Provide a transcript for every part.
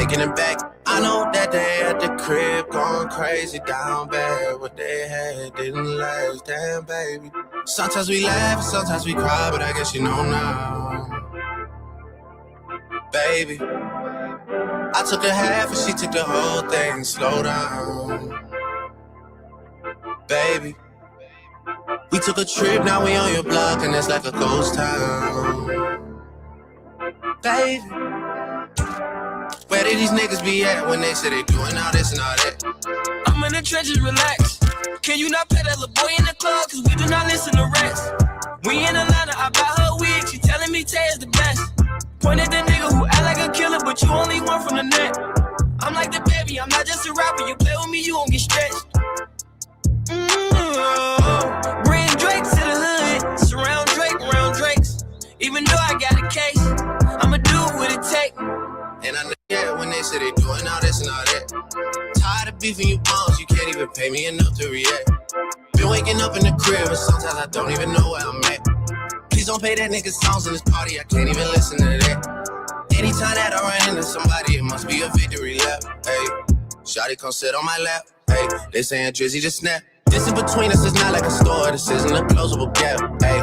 making it back. I know that they at the crib going crazy down bad. What they had didn't last, damn baby. Sometimes we laugh, sometimes we cry, but I guess you know now. Baby, I took a half and she took the whole thing. Slow down. Baby, we took a trip, now we on your block and it's like a ghost town. Baby, where did these niggas be at when they say they doing all this and all that? I'm in the trenches, relax. Can you not pet that little boy in the club? Cause we do not listen to rest. We in Atlanta, I bought her wig, she telling me Tay is the best. Point at the nigga who act like a killer, but you only one from the net. I'm like the baby, I'm not just a rapper. You play with me, you won't get stretched. Bring Drakes to the hood, surround Drake, around Drakes. Even though I got a case, I'ma do what it take. And I know that when they say they doing all this and all that. Tired of beefing you bums, you can't even pay me enough to react. Been waking up in the crib, and sometimes I don't even know where I'm at. Please don't play that nigga songs in this party, I can't even listen to that. Anytime that I run into somebody, it must be a victory lap. Hey, shawty come sit on my lap. Hey, they saying Drizzy just snap. This in between us is not like a store, this isn't a closable gap. Hey,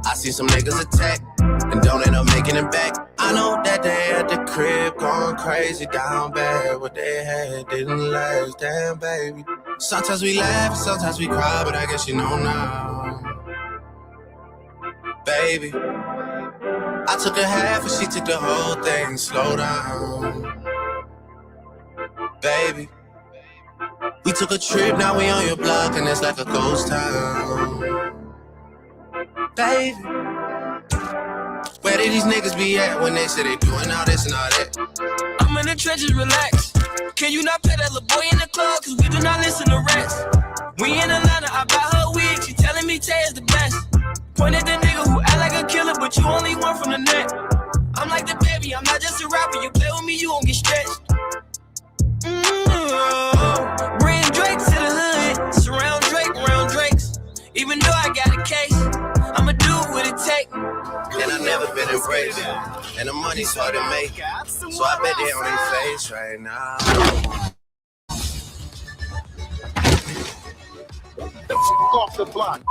I see some niggas attack and don't end up making it back. I know that they at the crib going crazy down bad. What they had didn't last, damn baby. Sometimes we laugh, sometimes we cry, but I guess you know now. Baby, I took a half and she took the whole thing. Slow down. Baby, we took a trip, now we on your block and it's like a ghost town. Baby, where did these niggas be at when they say they doing all this and all that? I'm in the trenches, relax. Can you not pet that little boy in the club? Cause we do not listen to rest. We in Atlanta, I bought her wig, she telling me Tay is the best. Point at the nigga who act like a killer, but you only one from the net. I'm like the baby, I'm not just a rapper. You play with me, you won't get stretched. Bring Drakes to the hood, surround Drake, around Drakes. Even though I got a case, I'ma do what it take. And I've never been embraced, and the money's hard to make, so I bet they on their face right now. Off the block.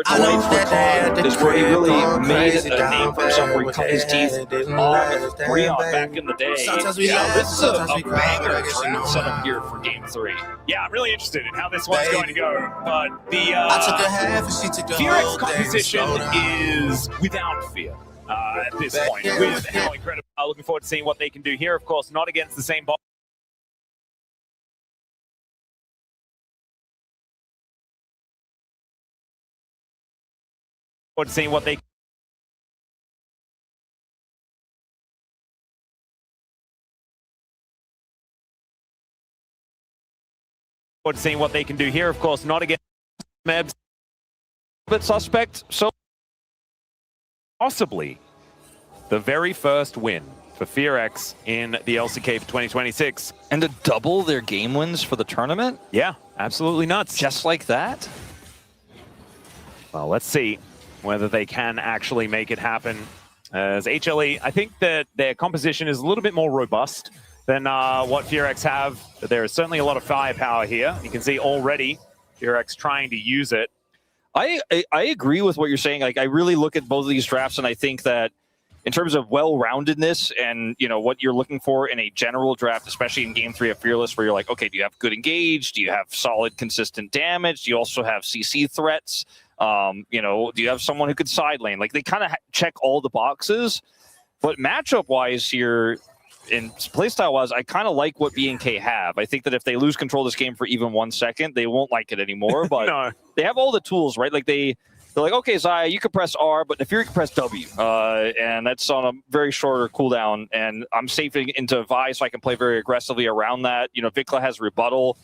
I know that they at the is where he really crib made crazy a name for himself, where he cut his teeth on Breon back in the day. Sometimes we Yeah, laugh, this is sometimes a we cry, but I banger guess you know draft setup now. here for Game 3. Yeah, I'm really interested in how this one's going to go. But the I took a half and she took the Fear X whole thing. composition Slow down. is without fear at this point. Yeah. With how incredible. Looking forward to seeing what they can do here. Of course, not against the same box. Forward to seeing what they. Forward to seeing what they can do here. Of course, not against Mebs, but suspect. So possibly the very first win for Fear X in the LCK for 2026. And to double their game wins for the tournament? Yeah, absolutely nuts. Just like that? Well, let's see whether they can actually make it happen. As HLE, I think that their composition is a little bit more robust than what Fear X have. But there is certainly a lot of firepower here. You can see already Fear X trying to use it. I agree with what you're saying. Like, I really look at both of these drafts, and I think that in terms of well-roundedness and, you know, what you're looking for in a general draft, especially in Game 3 of Fearless, where you're like, okay, do you have good engage? Do you have solid, consistent damage? Do you also have CC threats? You know, do you have someone who could side lane? Like, they kind of check all the boxes. But matchup-wise here, in playstyle-wise, I kind of like what B&K have. I think that if they lose control of this game for even 1 second, they won't like it anymore. But No. They have all the tools, right? Like, they're like, okay, Zaya, you can press R, but if you can press W, and that's on a very shorter cooldown, and I'm safing into Vi so I can play very aggressively around that. You know, Vikla has rebuttal,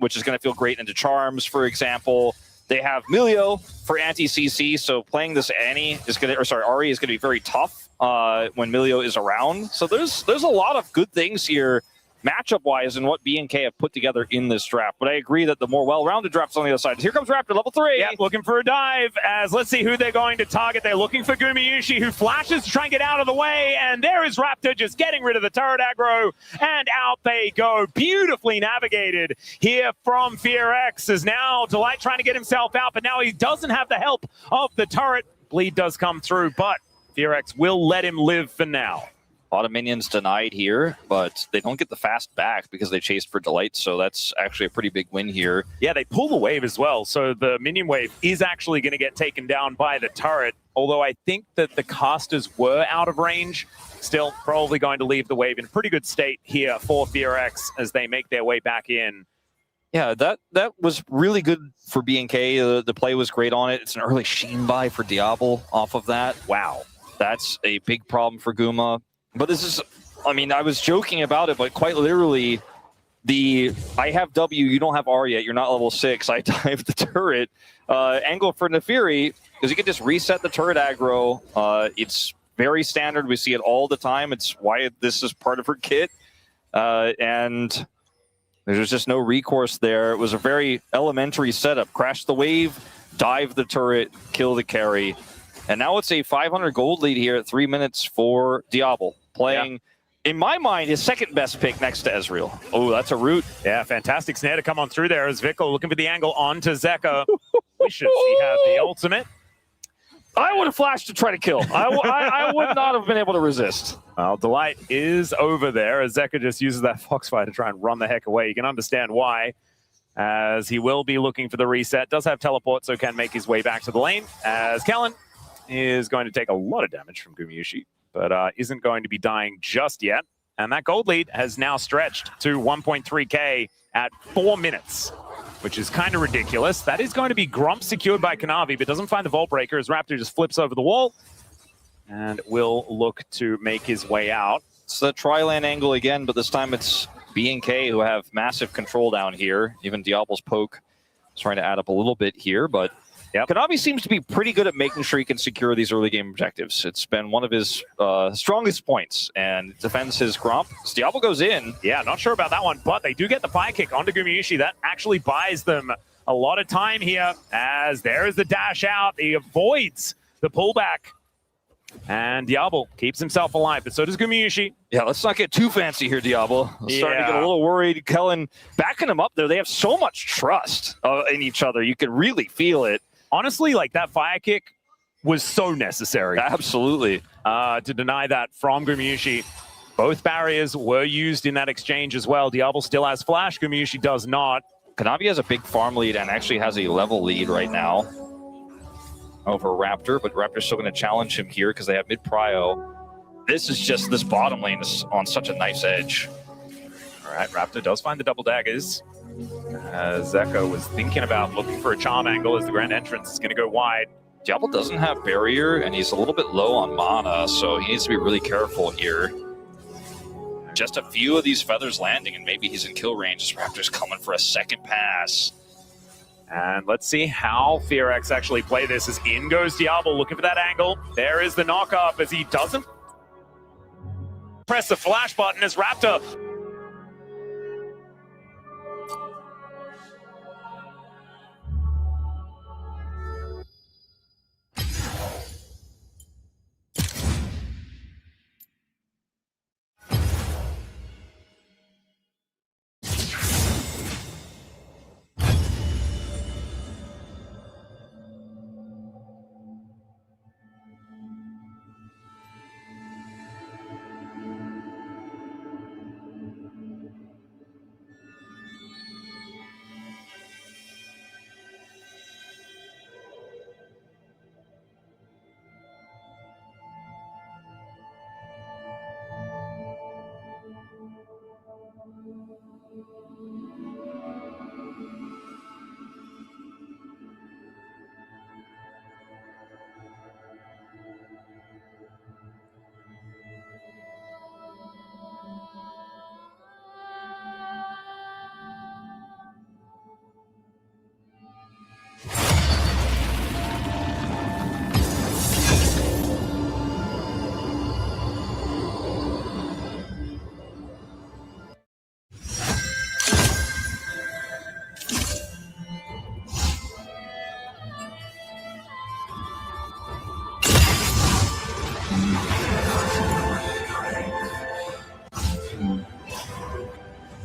which is going to feel great into Charms, for example. They have Milio for anti-CC, so playing this Annie is going to, or sorry, Ahri is going to be very tough when Milio is around. So there's a lot of good things here matchup-wise and what BNK have put together in this draft. But I agree that the more well-rounded draft's on the other side. Here comes Raptor, level 3. Yep, looking for a dive, as let's see who they're going to target. They're looking for Gumayusi, who flashes to try and get out of the way, and there is Raptor just getting rid of the turret aggro, and out they go. Beautifully navigated here from FearX, as now Delight trying to get himself out, but now he doesn't have the help of the turret. Bleed does come through, but FearX will let him live for now. A lot of minions denied here, but they don't get the fast back because they chased for Delight, so that's actually a pretty big win here. Yeah, they pull the wave as well, so the minion wave is actually going to get taken down by the turret, although I think that the casters were out of range. Still probably going to leave the wave in pretty good state here for FearX as they make their way back in. Yeah, that was really good for BNK. The play was great on it. It's an early Sheen buy for Diablo off of that. Wow. That's a big problem for Guma. But this is, I mean, I was joking about it, but quite literally, I have W, you don't have R yet, you're not level 6, I dive the turret. Angle for Nefiri, because you can just reset the turret aggro. It's very standard, we see it all the time. It's why this is part of her kit. And there's just no recourse there. It was a very elementary setup. Crash the wave, dive the turret, kill the carry. And now it's a 500 gold lead here at 3 minutes for Diablo. Playing, in my mind, his second best pick next to Ezreal. Oh, that's a root. Yeah, fantastic snare to come on through there as Vickle looking for the angle onto Zeka. Wishes he had the ultimate. I would have flashed to try to kill. I would not have been able to resist. Well, Delight is over there as Zeka just uses that Foxfire to try and run the heck away. You can understand why, as he will be looking for the reset. Does have teleport, so can make his way back to the lane, as Kellen is going to take a lot of damage from Gumayusi, but isn't going to be dying just yet. And that gold lead has now stretched to 1.3k at 4 minutes, which is kind of ridiculous. That is going to be Grump secured by Kanavi, but doesn't find the Vault Breaker as Raptor just flips over the wall and will look to make his way out. It's the tri-lane angle again, but this time it's BNK who have massive control down here. Even Diablo's poke is trying to add up a little bit here, but Kanavi seems to be pretty good at making sure he can secure these early game objectives. It's been one of his strongest points, and defends his Grump. So Diablo goes in. Yeah, not sure about that one, but they do get the fire kick onto Gumayusi. That actually buys them a lot of time here, as there is the dash out. He avoids the pullback, and Diablo keeps himself alive, but so does Gumayusi. Yeah, let's not get too fancy here, Diablo. Starting to get a little worried. Kellen backing him up there. They have so much trust in each other. You can really feel it. Honestly, like that fire kick was so necessary. Absolutely. To deny that from Gumayusi. Both barriers were used in that exchange as well. Diablo still has flash, Gumayusi does not. Kanavi has a big farm lead and actually has a level lead right now over Raptor, but Raptor's still going to challenge him here because they have mid-prio. This is just, this bottom lane is on such a nice edge. All right, Raptor does find the double daggers. Zeka was thinking about looking for a charm angle as the grand entrance is going to go wide. Diablo doesn't have barrier, and he's a little bit low on mana, so he needs to be really careful here. Just a few of these feathers landing, and maybe he's in kill range as Raptor's coming for a second pass. And let's see how FearX actually play this, as in goes Diablo looking for that angle. There is the knock-up as he doesn't press the flash button as Raptor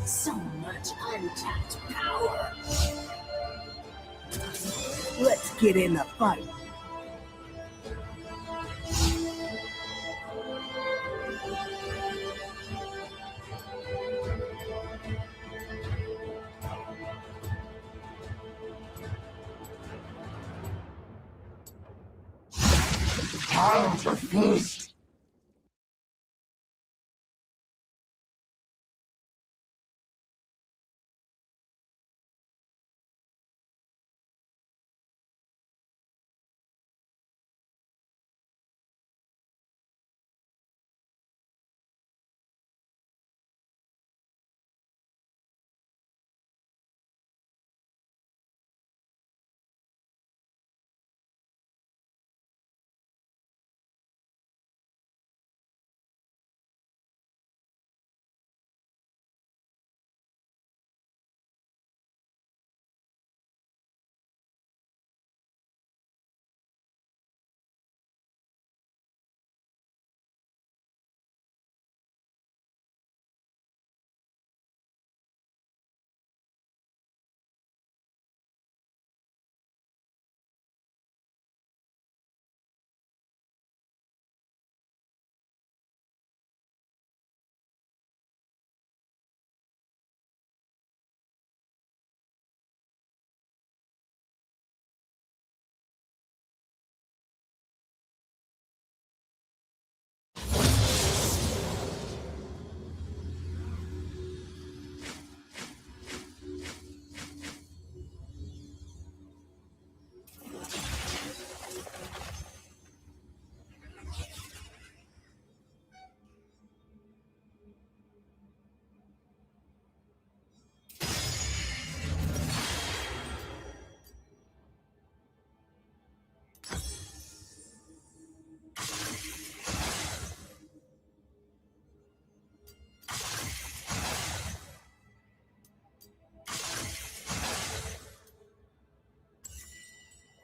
So much untapped power. Let's get in the fight. Time to feast.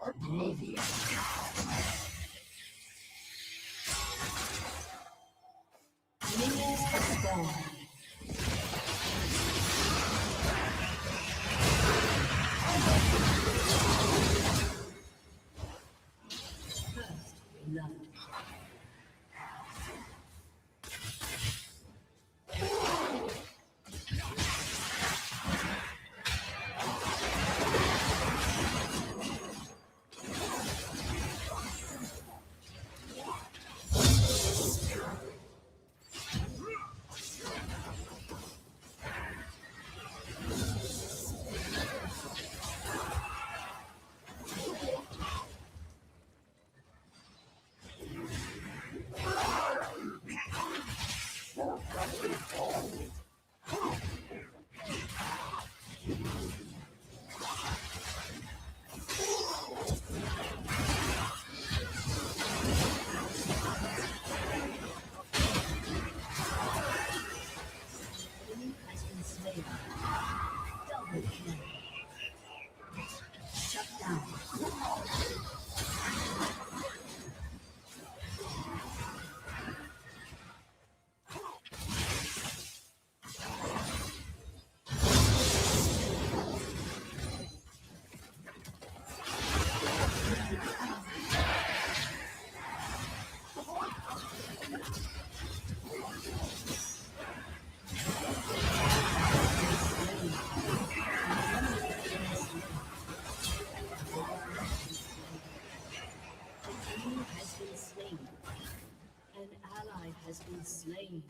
Oblivion. Minions have spawned. First blood. Has been slain.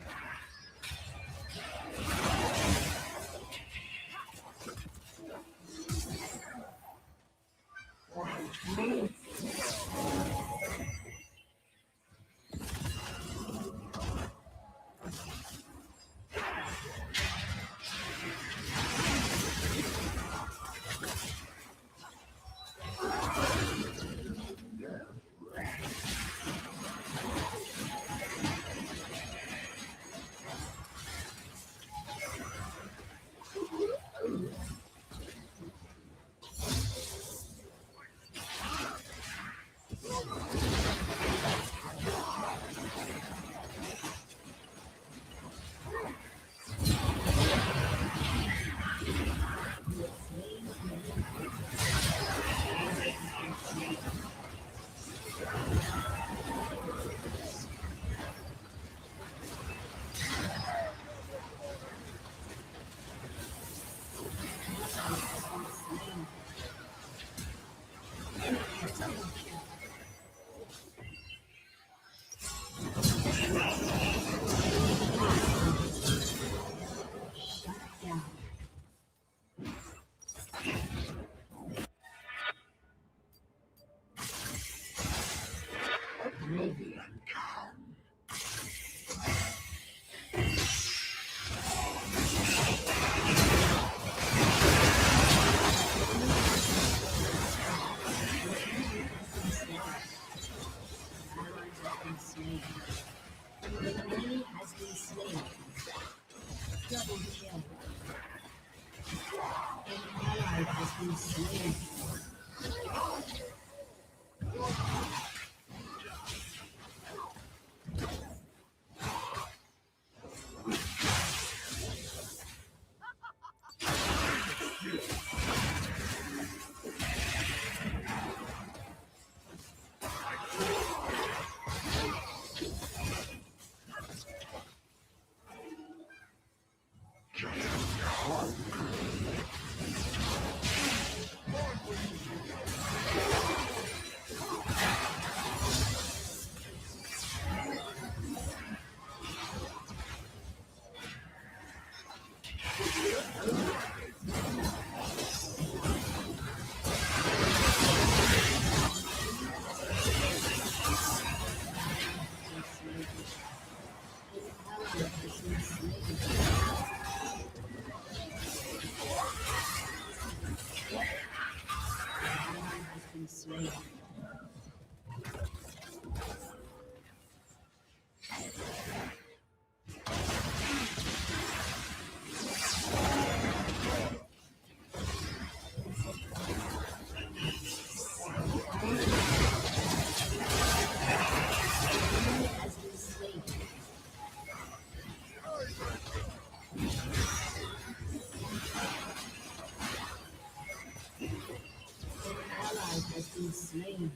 Enemy has been slain. Double kill. An ally has been slain. Slain. Has been slain.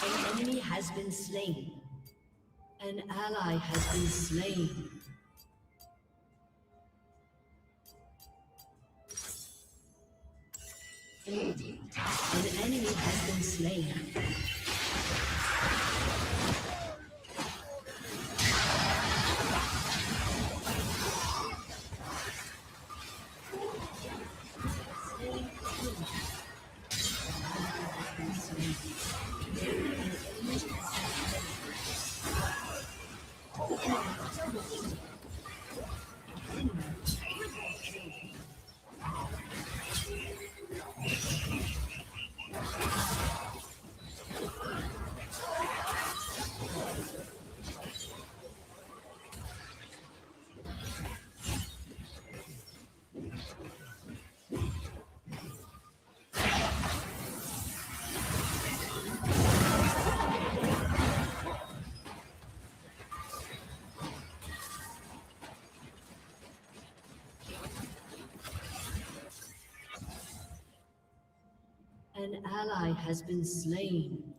An enemy has been slain. An ally has been slain. An enemy has been slain. An ally has been slain.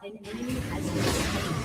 An enemy has been slain.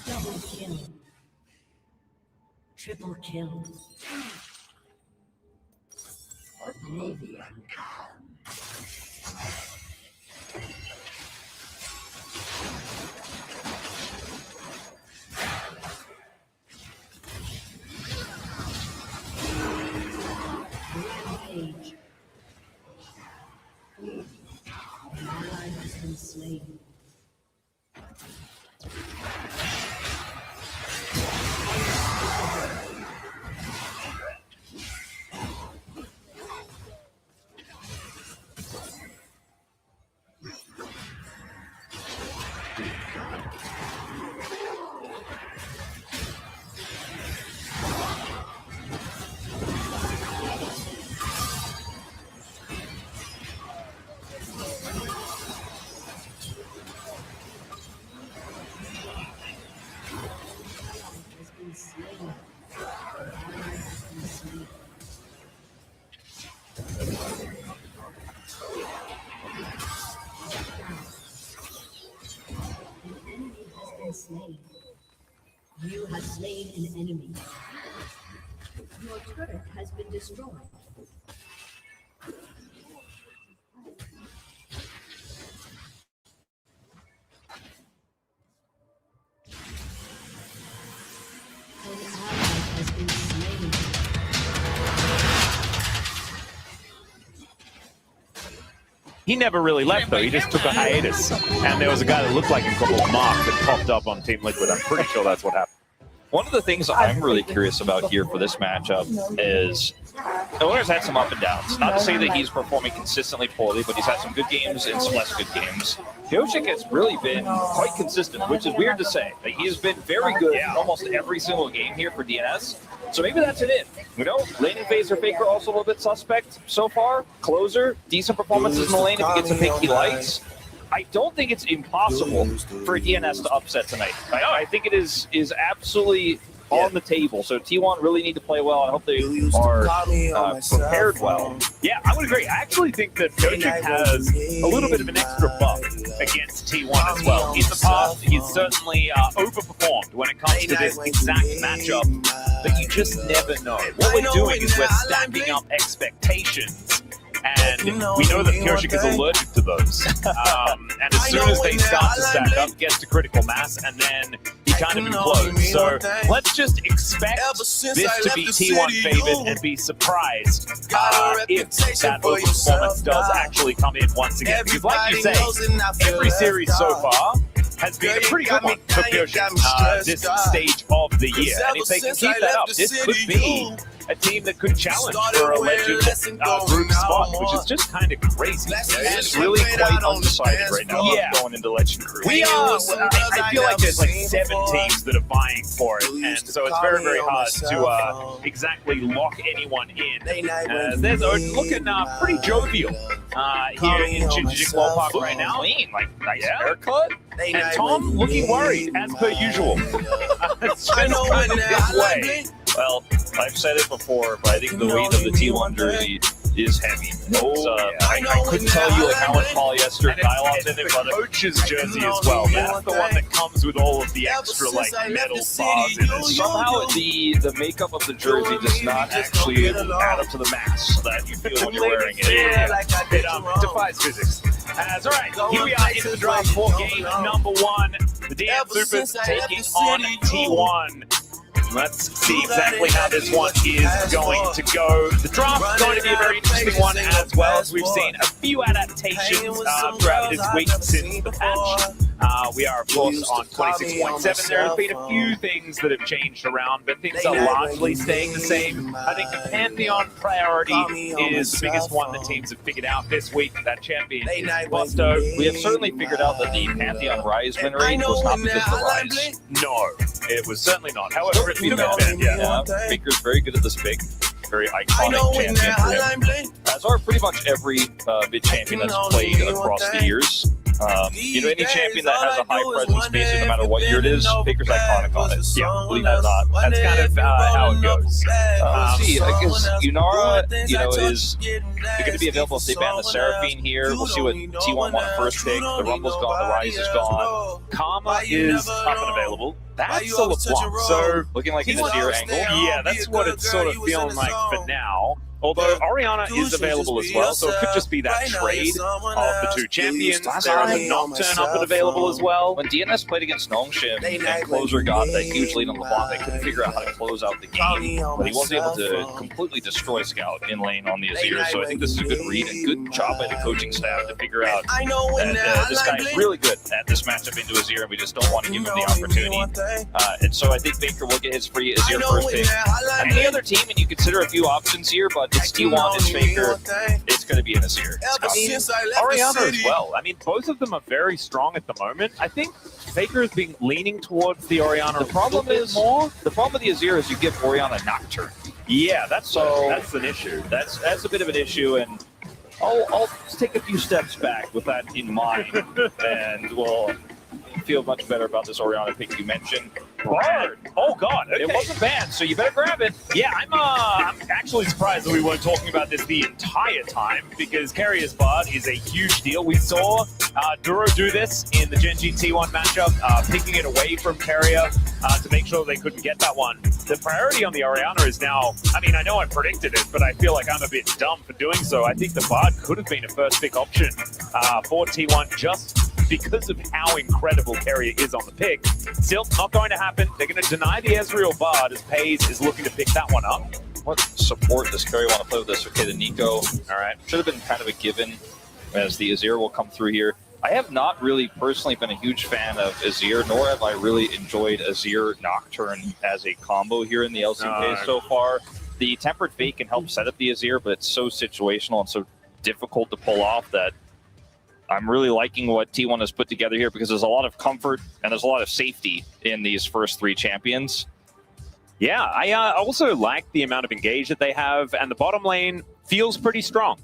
Double kill. Double kill. Triple kill. Oblivion. Rampage. An ally has been slain. Slain. You have slain an enemy. Your turret has been destroyed. An ally has been slain. He never really left, though. He just took a hiatus. And there was a guy that looked like him called Mark that popped up on Team Liquid. I'm pretty sure that's what happened. One of the things I'm really curious about here for this matchup is Miller's had some up and downs. Not to say that he's performing consistently poorly, but he's had some good games and some less good games. Piotrek has really been quite consistent, which is weird to say. Like, he has been very good in almost every single game here for DNS. So maybe that's it. You know, laning phase or Faker also a little bit suspect so far. Closer, decent performances in the lane if he gets a pick he likes. I don't think it's impossible for DNS to upset tonight. I think it is absolutely on the table. So T1 really need to play well. I hope they are prepared well. Yeah, I would agree. I actually think that Piotrek has a little bit of an extra buff against T1 as well. In the past, he's certainly overperformed when it comes to this exact matchup, but you just never know. What we're doing is we're stacking up expectations. And we know that Piotrek is allergic to those. And as soon as they start to stack up, gets to critical mass, and then he kind of implodes. So let's just expect this to be T1 favored and be surprised if that overperformance does actually come in once again. Because like you say, every series so far has been a pretty good one for Piotrek this stage of the year. And if they can keep that up, this could be a team that could challenge for a legend group spot, which is just kind of crazy. It's really quite undecided right now going into legend group. I feel like there's like 7 teams that are vying for it, and so it's very, very hard to exactly lock anyone in. There's looking pretty jovial here in Chinchijik Ballpark right now. Clean, like nice haircut. And Tom looking worried, as per usual. It's just kind of this way. Well, I've said it before, but I think the weight of the T1 jersey is heavy. I couldn't tell you like how much polyester nylon's in it, but the coach's jersey as well. That's the one that comes with all of the extra like metal bars in it. Somehow the makeup of the jersey does not actually add up to the mass that you feel when you're wearing it. It defies physics. All right, here we are in the draft for game number 1. The DM Supers taking on T1. Let's see exactly how this one is going to go. The draft is going to be a very interesting one as well, as we've seen a few adaptations throughout this week since the patch. We are, of course, on 26.7. There have been a few things that have changed around, but things are largely staying the same. I think the Pantheon priority is the biggest one that teams have figured out this week. That champion is Busto. We have certainly figured out that the Pantheon Rise win rate was not because of the Rise. No, it was certainly not. However, it could have been, yeah. Faker's very good at this pick. Very iconic champion for him. As are pretty much every mid champion that's played across the years. Any champion that has a high presence basically no matter what year it is, Faker's iconic on it. Yeah, believe it or not. That's kind of how it goes. We'll see. I guess Yunara, is going to be available if they ban the Seraphine here. We'll see what T1 want first pick. The Rumble's gone, the Rise is gone. Karma is up and available. That's a LeBlanc. So looking like an Azir angle. Yeah, that's what it's sort of feeling like for now. Although Orianna is available as well, so it could just be that trade of the two champions. There is a Nocturne up and available as well. When DNS played against Nongshim and Closer got that huge lead on LeBlanc, they couldn't figure out how to close out the game, but he was able to completely destroy Scout in lane on the Azir. So I think this is a good read and good job by the coaching staff to figure out that this guy is really good at this matchup into Azir, and we just don't want to give him the opportunity. And so I think Faker will get his free Azir first pick. Any other team, and you consider a few options here, but it's T1, it's Faker, it's going to be an Azir. Orianna as well. I mean, both of them are very strong at the moment. I think Faker is being leaning towards the Orianna. The problem with the Azir is you give Orianna Nocturne. Yeah, that's an issue. That's a bit of an issue, and I'll take a few steps back with that in mind, and we'll feel much better about this Orianna pick you mentioned. Bard. Oh God, okay. It wasn't banned, so you better grab it. Yeah, I'm actually surprised that we weren't talking about this the entire time, because Carrier's Bard is a huge deal. We saw Duro do this in the Genji T1 matchup, picking it away from Carrier to make sure they couldn't get that one. The priority on the Orianna is now, I mean, I know I predicted it, but I feel like I'm a bit dumb for doing so. I think the Bard could have been a first pick option for T1 just because of how incredible Carrier is on the pick. Still, not going to happen. They're going to deny the Ezreal Bard as Paze is looking to pick that one up. What support does Carrier want to play with this? Okay, the Nico. All right. Should have been kind of a given as the Azir will come through here. I have not really personally been a huge fan of Azir, nor have I really enjoyed Azir Nocturne as a combo here in the LCK so far. The Tempered Fate can help set up the Azir, but it's so situational and so difficult to pull off that I'm really liking what T1 has put together here, because there's a lot of comfort and there's a lot of safety in these first three champions. Yeah, I also like the amount of engage that they have, and the bottom lane feels pretty strong.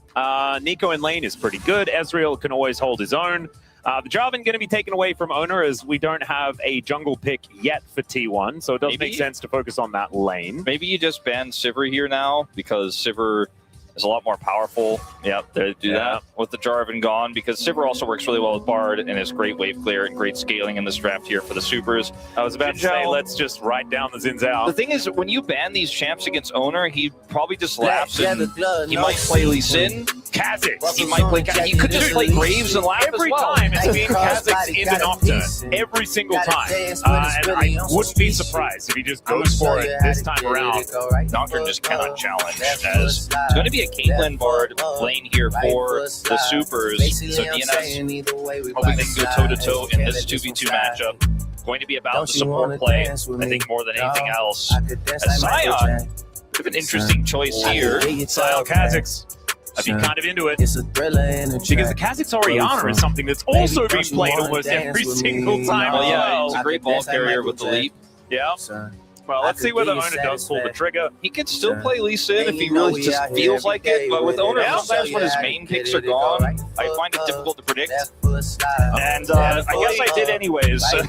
Nico in lane is pretty good. Ezreal can always hold his own. The Jarvan going to be taken away from Owner, as we don't have a jungle pick yet for T1, so it does make sense to focus on that lane. Maybe you just ban Sivir here now, because Sivir is a lot more powerful. Yeah, they do that with the Jarvan gone, because Sivir also works really well with Bard and is great wave clear and great scaling in this draft here for the supers. I was about to say, let's just write down the Zins out. The thing is, when you ban these champs against Owner, he probably just laughs and he might play Lee Sin. Kha'Zix. He might play Kha'Zix. He could just play Graves and laugh every as well. time it's been Kha'Zix into Nocturne. Every single time. And I wouldn't be surprised if he just goes for it this time around. Nocturne just cannot challenge, as it's going to be a Caitlyn Bard lane here for the supers. So DNS hoping they can go toe-to-toe in this 2v2 matchup. Going to be about the support play, I think, more than anything else. As Sion, bit of an interesting choice here. Sion Kha'Zix. I'd be kind of into it, because the Kha'Zix Orianna is something that's also being played almost every single time. Well, yeah, it's a great ball carrier with the leap. Yeah. Well, let's see whether Owner does pull the trigger. He could still play Lee Sin if he really just feels like it, but with Owner, sometimes when his main picks are gone, I find it difficult to predict. And I guess I did anyways. I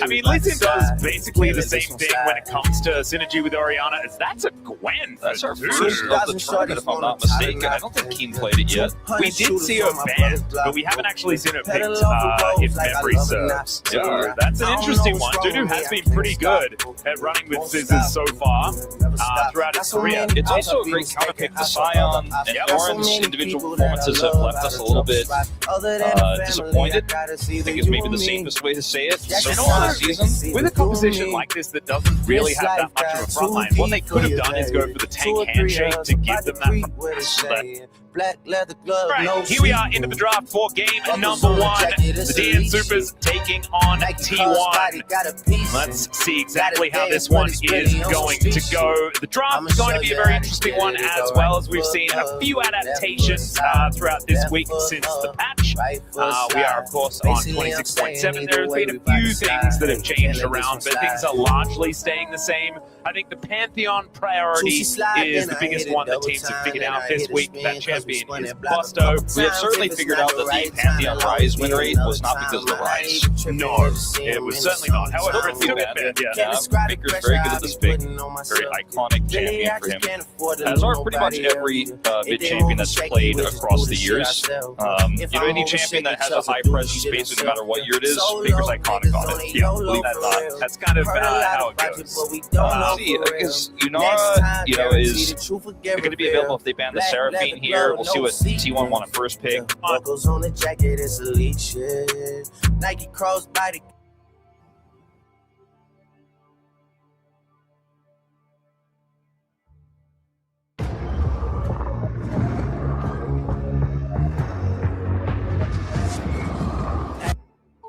mean, Lee Sin does basically the same thing when it comes to synergy with Orianna, as that's a Gwen. That's our first of the tournament, if I'm not mistaken. I don't think Keen played it yet. We did see her banned, but we haven't actually seen her picked, if memory serves. So that's an interesting one. Dudu has been pretty good at running with scissors so far throughout his career. It's also a great counterpick to Sion, and Oran's individual performances have left us a little bit disappointed. I think is maybe the safest way to say it. So far this season, with a composition like this that doesn't really have that much of a front line, what they could have done is go for the tank handshake to give them that. Right, here we are into the draft for game number 1. The DN Supers taking on T1. Let's see exactly how this one is going to go. The draft is going to be a very interesting one, as well as we've seen a few adaptations throughout this week since the patch. We are, of course, on 26.7. There have been a few things that have changed around, but things are largely staying the same. I think the Pantheon priority is the biggest one that teams have figured out this week. That champion is Busto. We have certainly figured out that the Pantheon Rise win rate was not because of the Rise. No, it was certainly not. However, it could have been. Baker's very good at this pick. Very iconic champion for him. As are pretty much every mid champion that's played across the years. Any champion that has a high presence basically no matter what year it is, Baker's iconic on it. Yeah, believe that. That's kind of how it goes. See, because Yunara, is going to be available if they ban the Seraphine here. We'll see what T1 want to first pick. Buckles on the jacket, it's elite shit. Nike crossbody.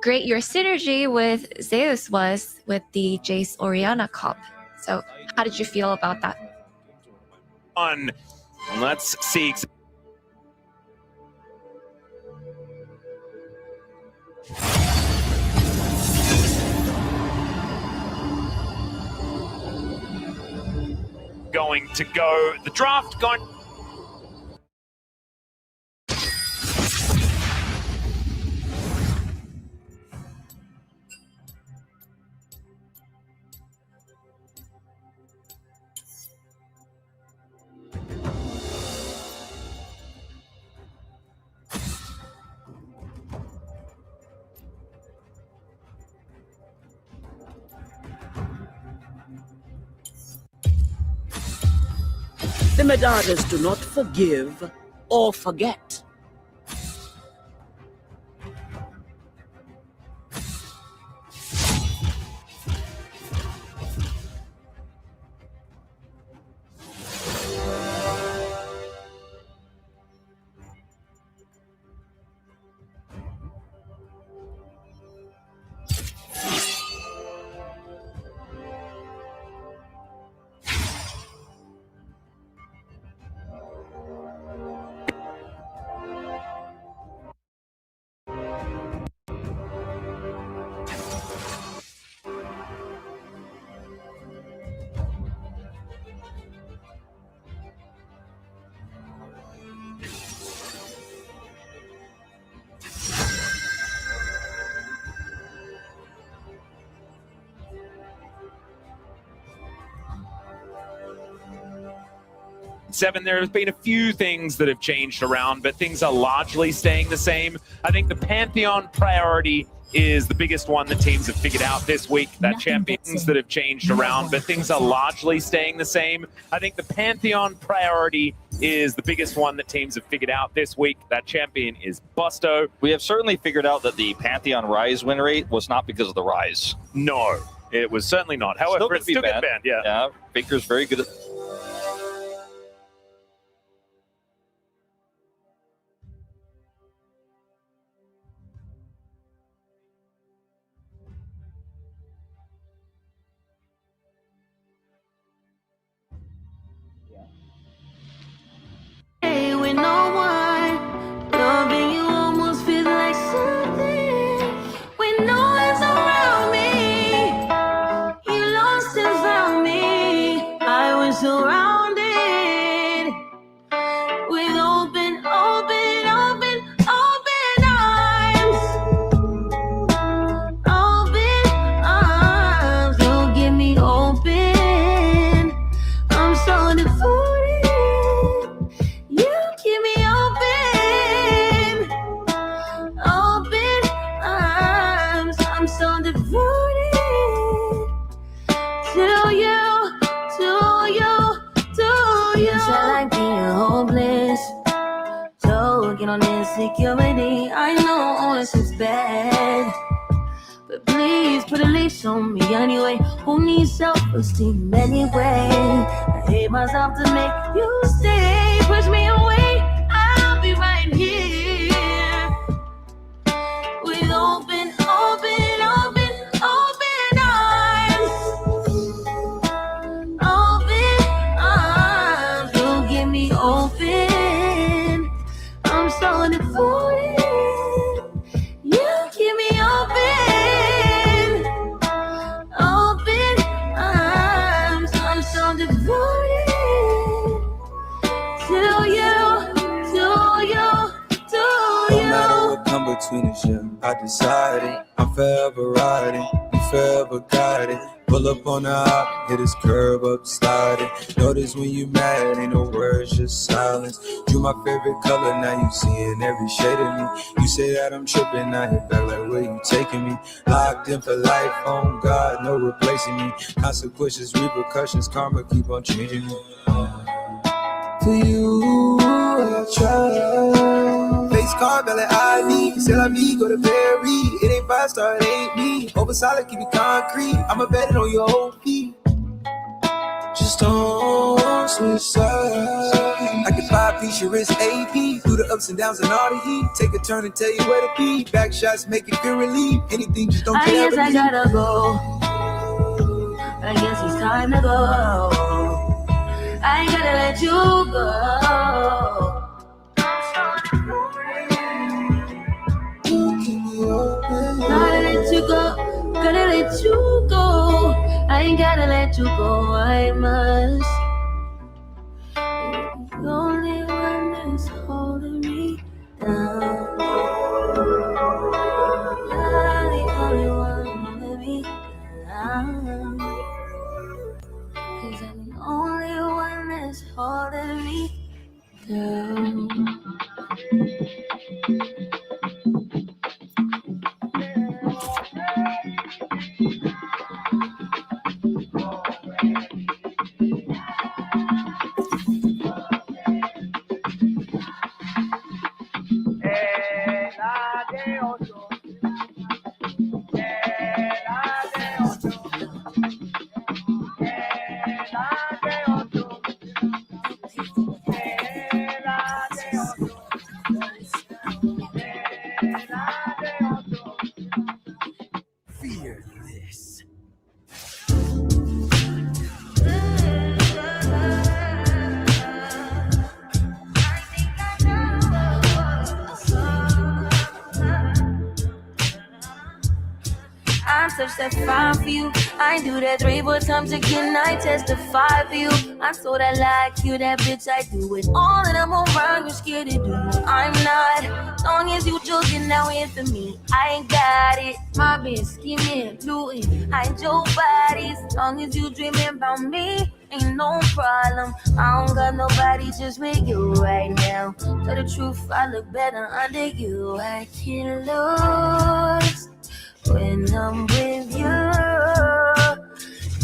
Great your synergy with Zeus was with the Jace Orianna comp. So how did you feel about that? Let's see. Going to go the draft going. The Medadas do not forgive or forget. There have been a few things that have changed around, but things are largely staying the same. I think the Pantheon priority is the biggest one that teams have figured out this week. That champions that have changed around, but things are largely staying the same. I think the Pantheon priority is the biggest one that teams have figured out this week. That champion is Busto. We have certainly figured out that the Pantheon Rise win rate was not because of the Rise. No, it was certainly not. However, it's still banned. Yeah, Baker's very good at... With no one loving you almost feels like something when no one's around me. You lost and found me. I was surrounded with open arms. You give me open. I'm so devoted. You keep me open arms. I'm so devoted to you. Feel like being hopeless. So working on insecurity. I know all this is bad, but please put a leash on me anyway. Who needs self-esteem anyway? I hate myself to make you stay. Push me away, I'll be right here with open arms. Open arms, you give me open. I'm so devoted. You keep me open arms. I'm so devoted to you, to you, to No you. matter what come between us, yeah, I decided I'm forever riding, you forever guided. Pull up on the hop, hit this curb up, sliding. Notice when you mad, ain't no words, just silence. You my favorite color, now you seeing every shade of me. You say that I'm tripping, I hit back like where you taking me. Locked in for life, on God, no replacing me. Consequences, repercussions, karma keep on changing me. For you, I try. Face card, belly ID. Say la me, go to Perry. It ain't 5-star, it ain't me. Over solid, keep it concrete. I'ma bet it on your whole feet. Just don't switch sides. I can 5-piece your wrist AP. Through the ups and downs and all the heat. Take a turn and tell you where to be. Back shots make it feel relief. Anything, just don't I care. guess I gotta go. I guess it's time to go. I gotta let you go. Gotta let you go. Gotta let you go. I ain't gotta let you go. I must. You're the only one that's holding me down. You're the only one holding me down. 'Cause I'm the only one that's holding me down. I'm such that fine for you. I do that 3-4 times again. I testify for you. I'm so that like you, that bitch. I do it all and I'm around. You're scared to do. I'm not. As long as you joking, now in for me. I ain't got it. My bitch scheming, looting. I ain't your body. As long as you dreaming about me, ain't no problem. I don't got nobody just with you right now. Tell the truth, I look better under you. I can't lose when I'm with you.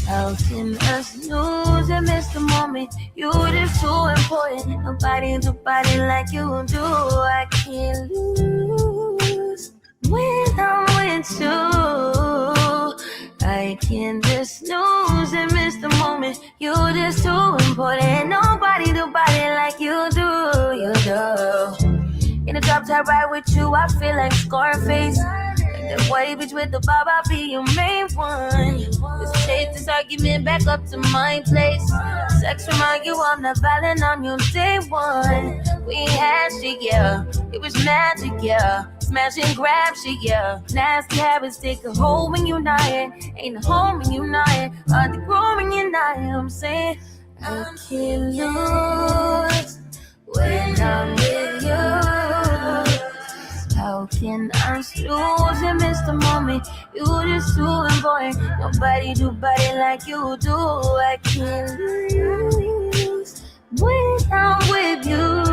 How can us lose and miss the moment? You just too important. Nobody do body like you do. I can't lose when I'm with you. I can't just lose and miss the moment. You just too important. Nobody do body like you do. You do. In the drop top ride with you, I feel like Scarface. That white bitch with the bob, I'll be your main one. Let's take this argument back up to my place. Sex remind you I'm not violent on your day one. We had shit, yeah. It was magic, yeah. Smash and grab shit, yeah. Nasty habits take a hold when you're not here. Ain't a home when you're not here. Hard to grow when you're not here. I'm saying I can't lose when I'm with you. How can I lose and miss the moment? You just too important. Nobody do body like you do. I can't lose when I'm with you.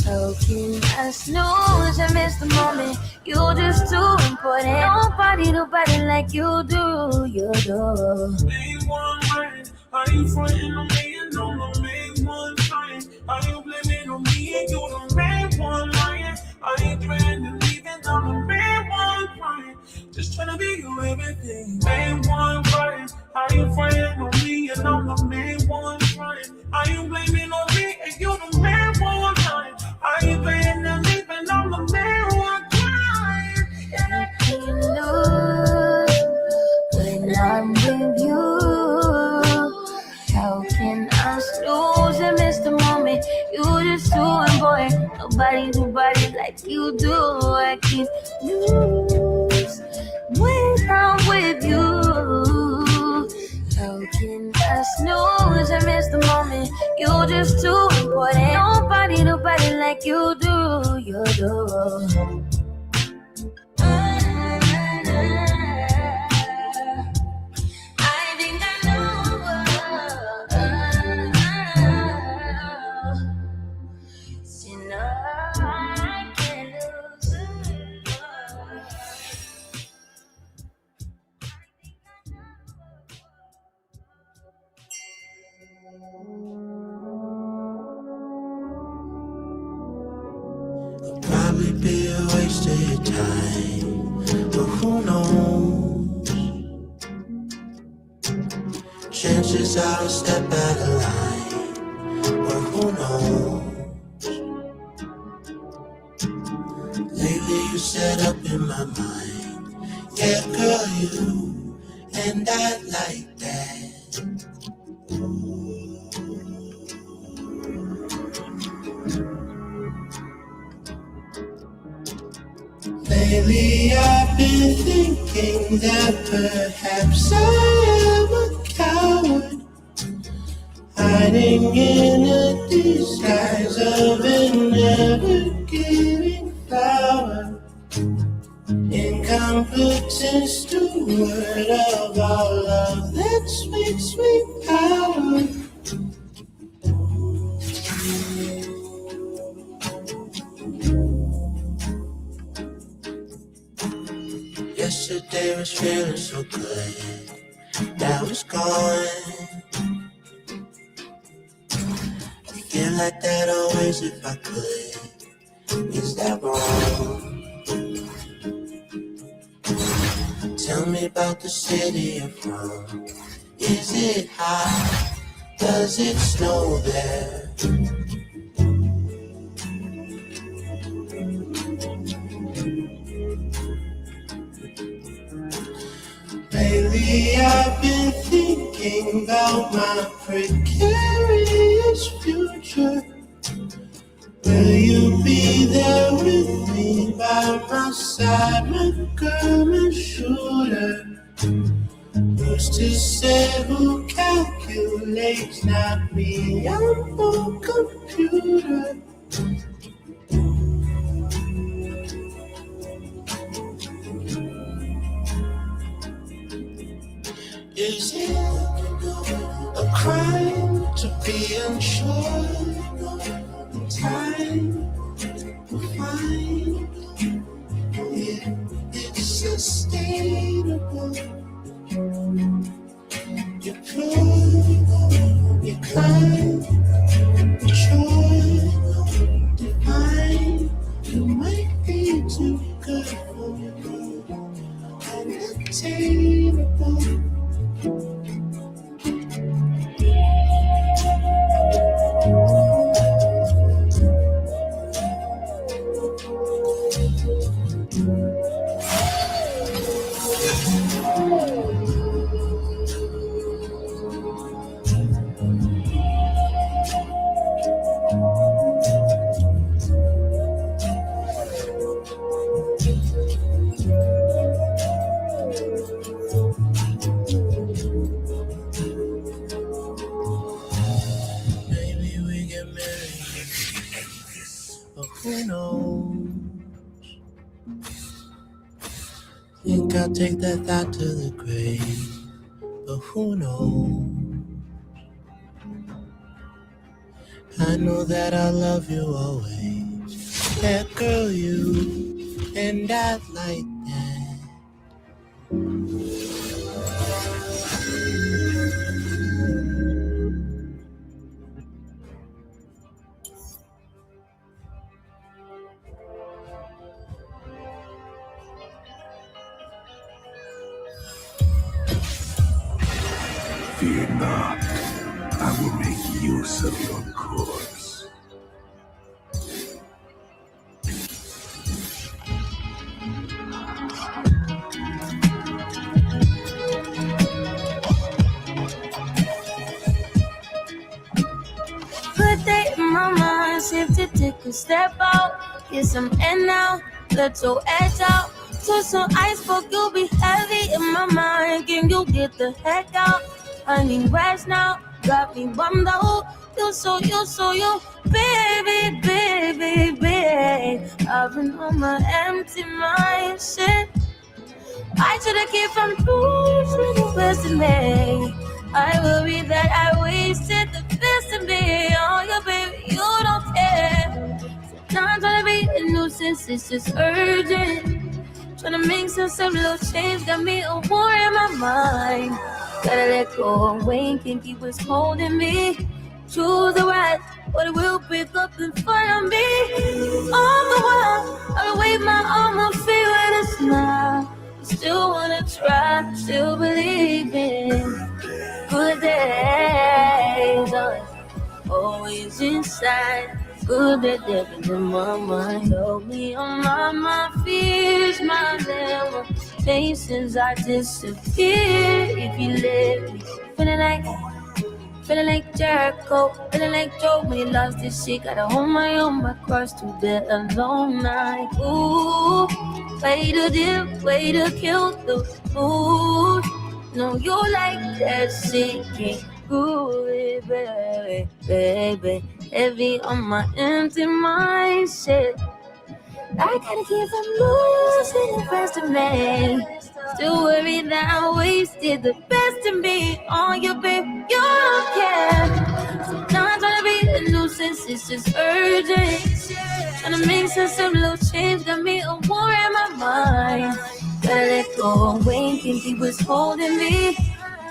How can I snooze and miss the moment? You just too important. Nobody do body like you do. You do. Make one right. Are you fronting on me and on the make one fight? Are you blaming on me and you don't make I ain't threatening leaving, I'm the main one crying. Just tryna be your everything. Main one crying. How you frontin' on me and I'm the main one trying? How you blaming on me and you the main one lying? How you threatening leaving, I'm the main one crying? I can't lose when I'm with you. How can I snooze and miss the moment? You just doing, boy. Nobody like you do. I can't lose when I'm with you. How can I snooze and miss the moment? You just too important. Nobody like you do. You do. I think I know. See, no, I can't lose it. Probably be a waste of your time, but who knows? Chances are I'll step out of line, but who knows? Lately you set up in my mind. Yeah, girl, you and I like that. Lately I've been thinking that perhaps I am a coward, hiding in a disguise of an ever-giving flower, incompetent steward of all of that sweet power. Yesterday was feeling so good, now it's gone. I feel like that always if I could. Is that wrong? Tell me about the city you're from. Is it hot? Does it snow there? Lately I've been thinking about my precarious future. Will you be there with me by my side, my girl, my shooter? Who's to say who calculates, not me, I'm no computer. Is it a crime to be unsure? Time will find if it's sustainable. You prove, you climb, you try, divine. You might be too good for you, unattainable. Who knows? Think I'll take that thought to the grave, but who knows? I know that I'll love you always. Yeah, girl, you and I like that. Fear not. I will make use of your corpse. Put that in my mind, shift to take a step out. Get some air now, let your edge out. To some iceberg, you'll be heavy in my mind. Can you get the heck out? I need rest now, got me bummed out. You, baby, baby, baby. I've been on my empty mind, shit. I should've kept from losing the best in me. I worry that I wasted the best in me. Oh, yeah, baby, you don't care. Not trying to be a nuisance, it's just urgent. Trying to make some little change, got me a war in my mind. Gotta let go away, can't keep what's holding me. Choose the right, but it will pick up in front of me. All the while, I'll wave my arm, I'll feel with a smile. Still wanna try, still believe in good days. Always inside, good that deep in my mind. Help me on my fears, my limitations. I disappear if you let me. Feeling like Jericho, feeling like Joe when he lost his shit. Gotta hold my own, my cross to bear alone night. Ooh, way to dip, way to kill the mood. No, you like that shit, can't do it, baby, baby. Heavy on my empty mind, shit. I gotta keep from losing the best of me. Still worried that I wasted the best of me. Oh, you babe, you don't care. So now I'm trying to be a nuisance, it's just urgent. Trying to make some little change, got me a war in my mind. Gotta let go away, can't keep what's holding me.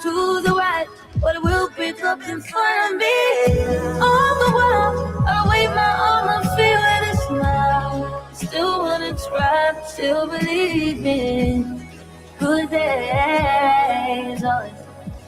To the right, but it will pick up in front of me. All the while, I wave my arm, I feel with a smile. Still wanna try, still believe in good days.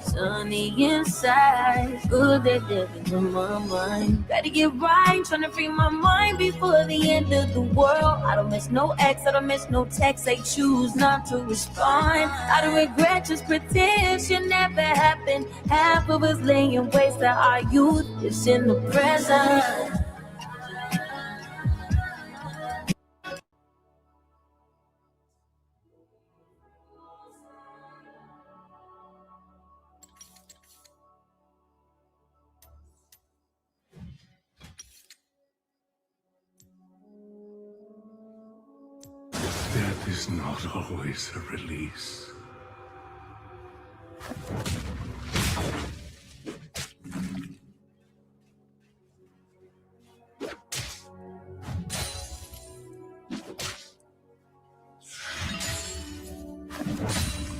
Sunny inside, good that deep in my mind. Gotta get right, trying to free my mind before the end of the world. I don't miss no ex, I don't miss no text. I choose not to respond. I don't regret, just pretend shit never happened. Half of us laying waste to our youth is in the present. Death is not always a release.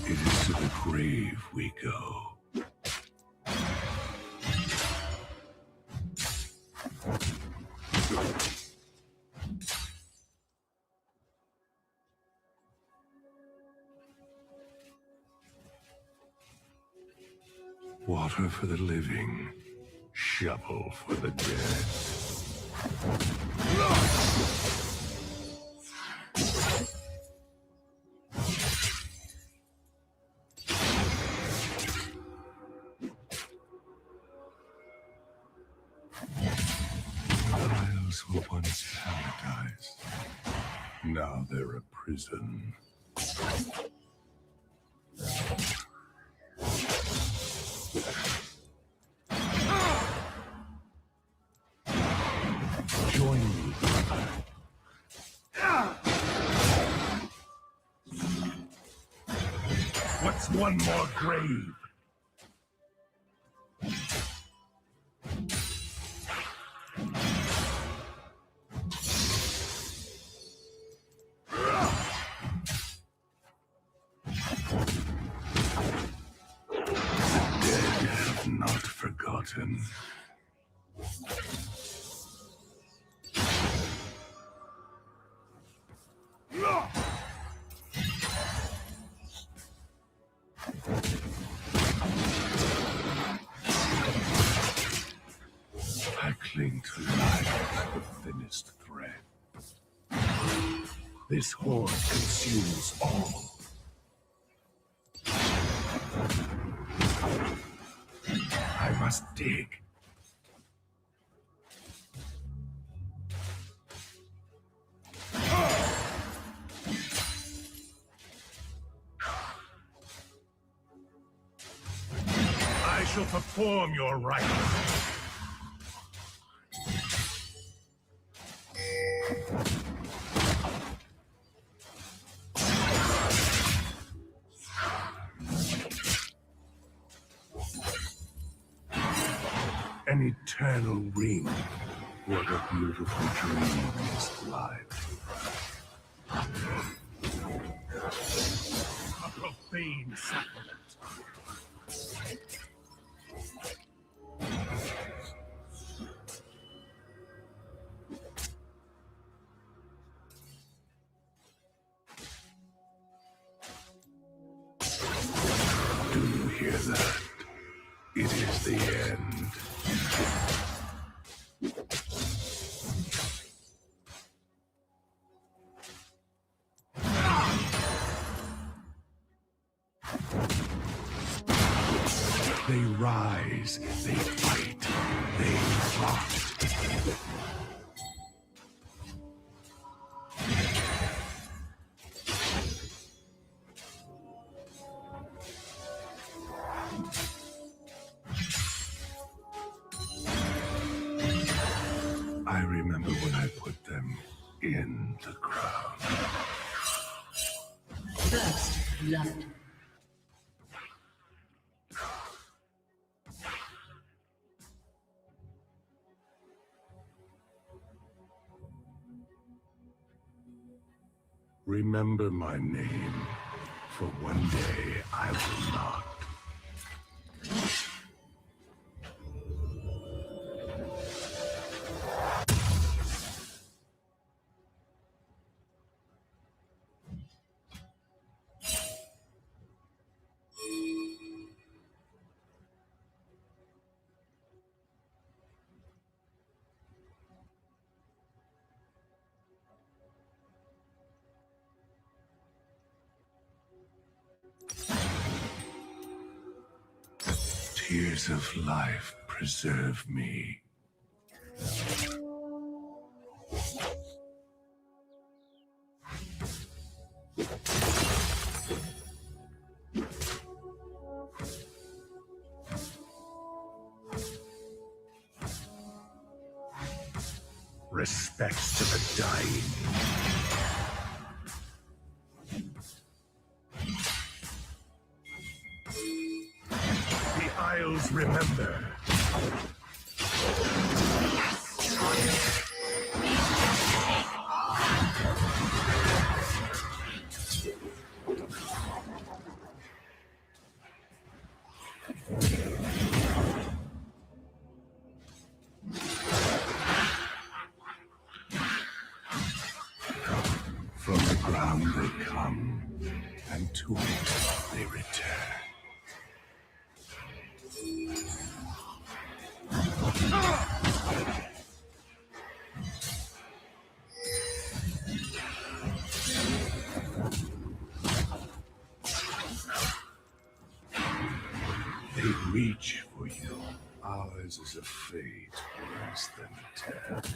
It is to the grave we go. Water for the living, shovel for the dead. Isles were once paradise. Now they're a prison. Join me, brother. What's one more grave? Not forgotten. cling to life like the thinnest thread. This horde consumes all. I must dig. I shall perform your rites. An eternal ring. What a beautiful dream is life. A profane sacrament. Do you hear that? It is the end. They rise, they fight, they rot. I remember when I put them in the ground. First blood. Remember my name, for one day I will not. Tears of life preserve me. Respects to the dying. The Isles remember. From the ground they come, and to it they return. They reach for you. Ours is a fate worse than death.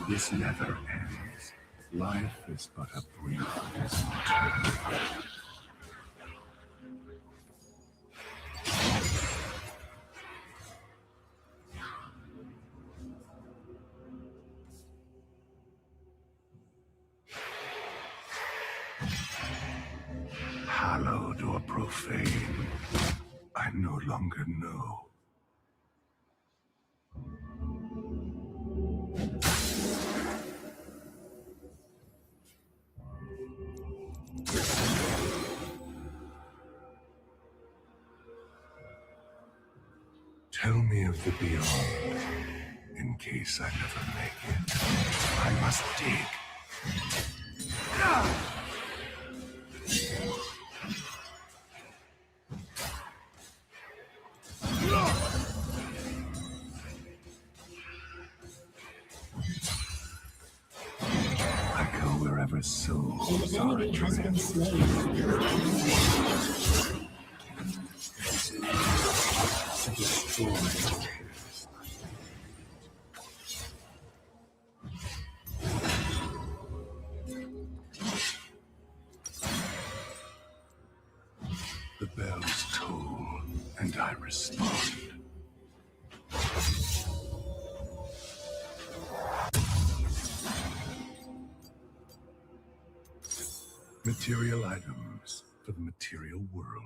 This never ends. Life is but a brief turn. Hallowed or profane, I no longer know. Tell me of the beyond. In case I never make it, I must dig. I go wherever souls An are enemy has been adrift. slain. The bells toll, and I respond. Material items for the material world.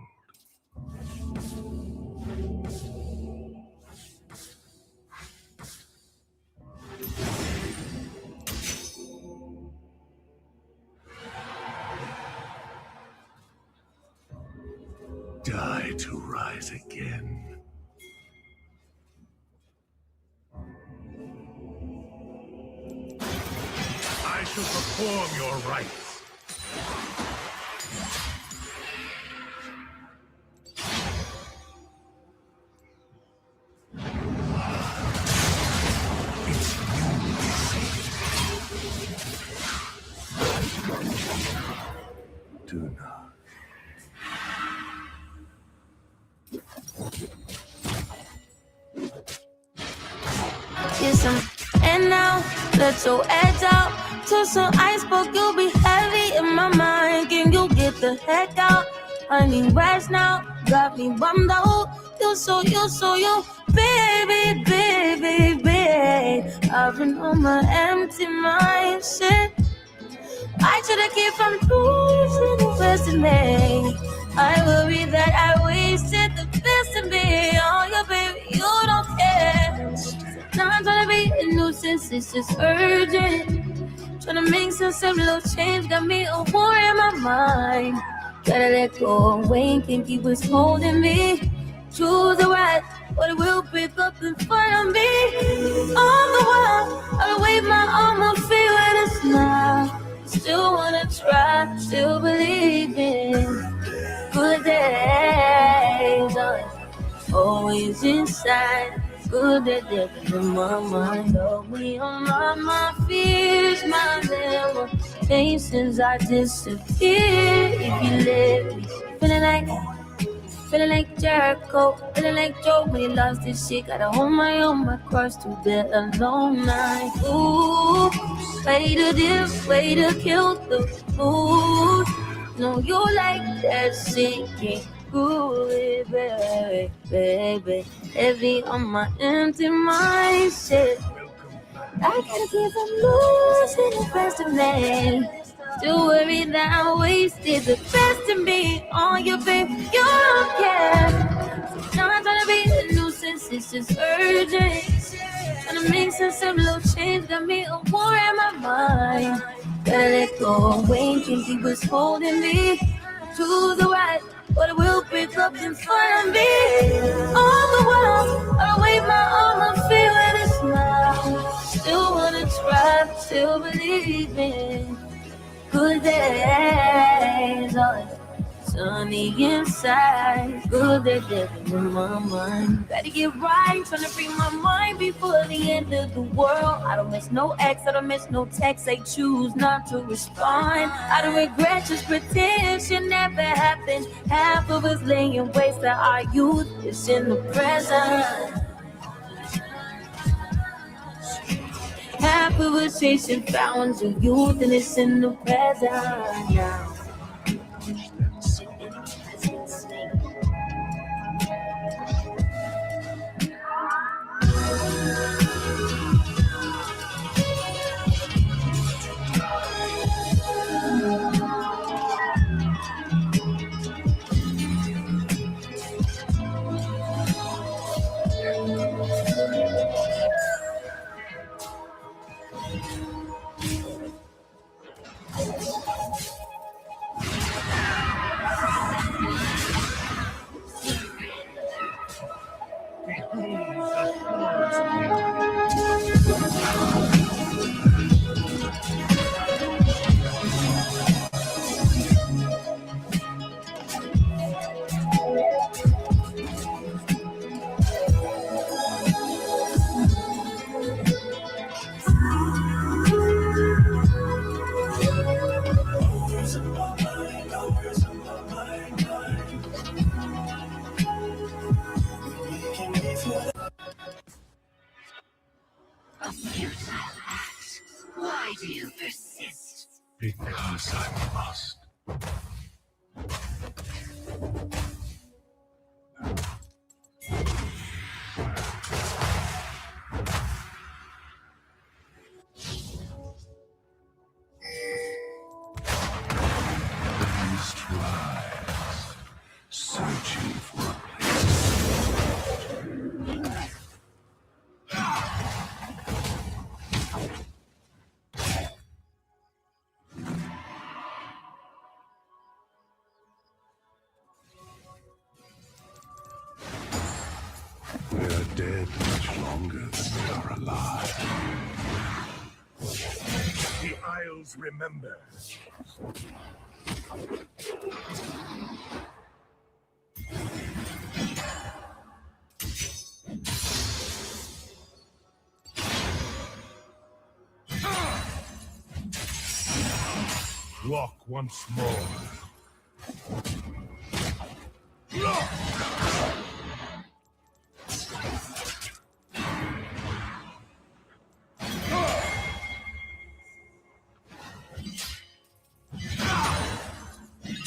Die to rise again. I shall perform your rites. Do not. And now, let your edge out. To some iceberg, you'll be heavy in my mind. Can you get the heck out? I need rest now. Got me bummed out. You, baby, baby, baby. I've been on my empty mindset. I should've kept from losing the best in me. I worry that I wasted the best in me. Oh, yeah, baby, you don't care. Now I'm trying to be a nuisance, it's just urgent. Trying to make some little change, got me a war in my mind. Gotta let go away, can't keep what's holding me. Choose the right, but it will pick up in front of me. All the while, I'll wave my arm, I'll feel with a smile. Still wanna try, still believe in good days. Always inside, good that death in my mind. Always on my fears, my limitations. I disappear if you let me. Feeling like Jericho, feeling like Joe when he lost his shit. Gotta hold my own, my cross to bear a long night. Ooh, way to dip, way to kill the mood. No, you like that sinking good, baby, baby. Heavy on my empty mindset. I gotta keep from losing the best of me. Don't worry that I wasted the best in me. On your baby, you don't care. Now I'm trying to be a nuisance, it's just urgent. Trying to make some little change, got me a war in my mind. Gotta let go away, can't keep what's holding me. To the right, but it will pick up in front of me. All the while, I'll wave my arm, I'm feeling a smile. Still wanna try, still believe in good days, sunny inside, good that death in my mind. Gotta get right, trying to free my mind before the end of the world. I don't miss no ex, I don't miss no text. I choose not to respond. I don't regret, just pretend shit never happened. Half of us laying waste to our youth is in the present. Half of us chasing fountains of youth and it's in the present now. do you persist? Because I must. The east rise, searching for a They are dead much longer than they are alive. The Isles remember. Walk once more.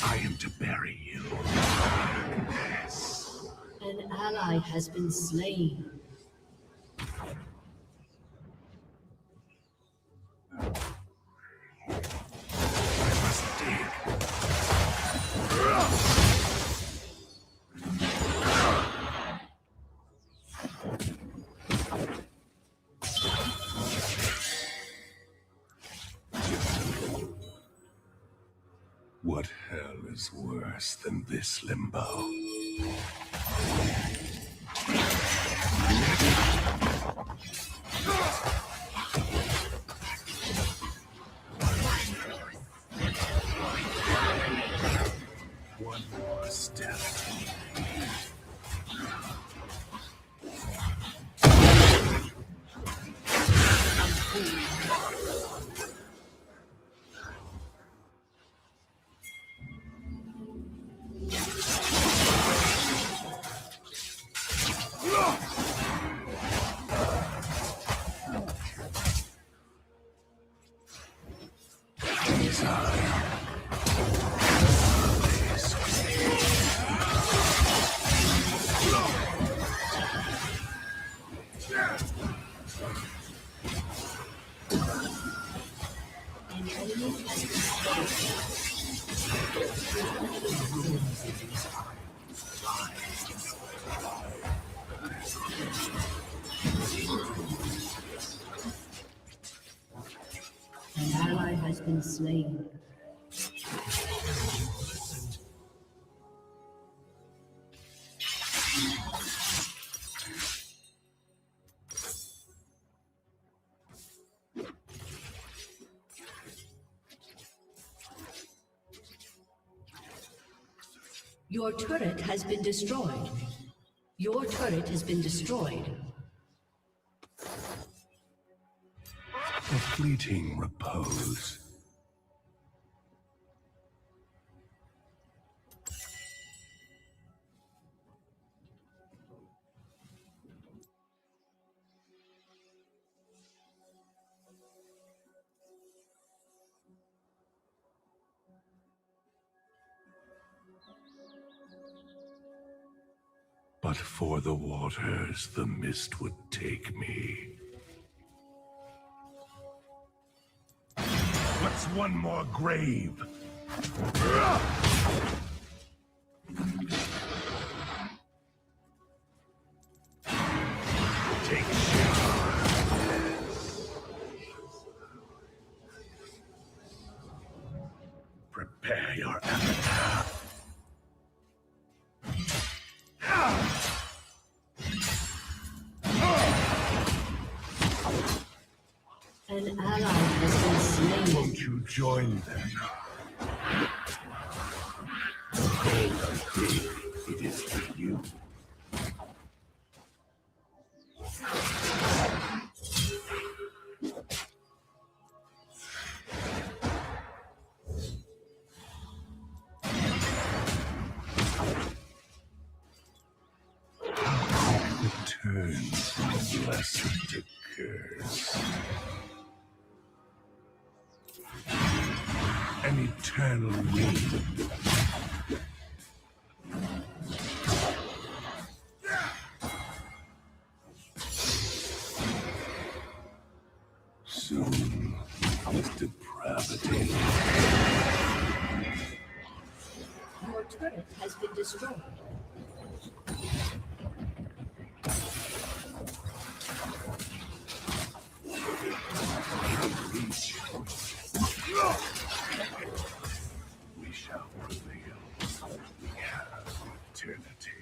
I am to bury you. Yes. An ally has been slain. I must dig. What hell is worse than this limbo? One more step. An ally has been slain. Your turret has been destroyed. Your turret has been destroyed. A fleeting repose. But for the waters, the mist would take me. What's one more grave? Take Prepare your epitaph. An ally has been slain. Won't you join them? Golden King, it is for you. It turns from blessed to curse. An eternal wind. Soon, with depravity. Your turret has been destroyed. We shall prevail. We have eternity.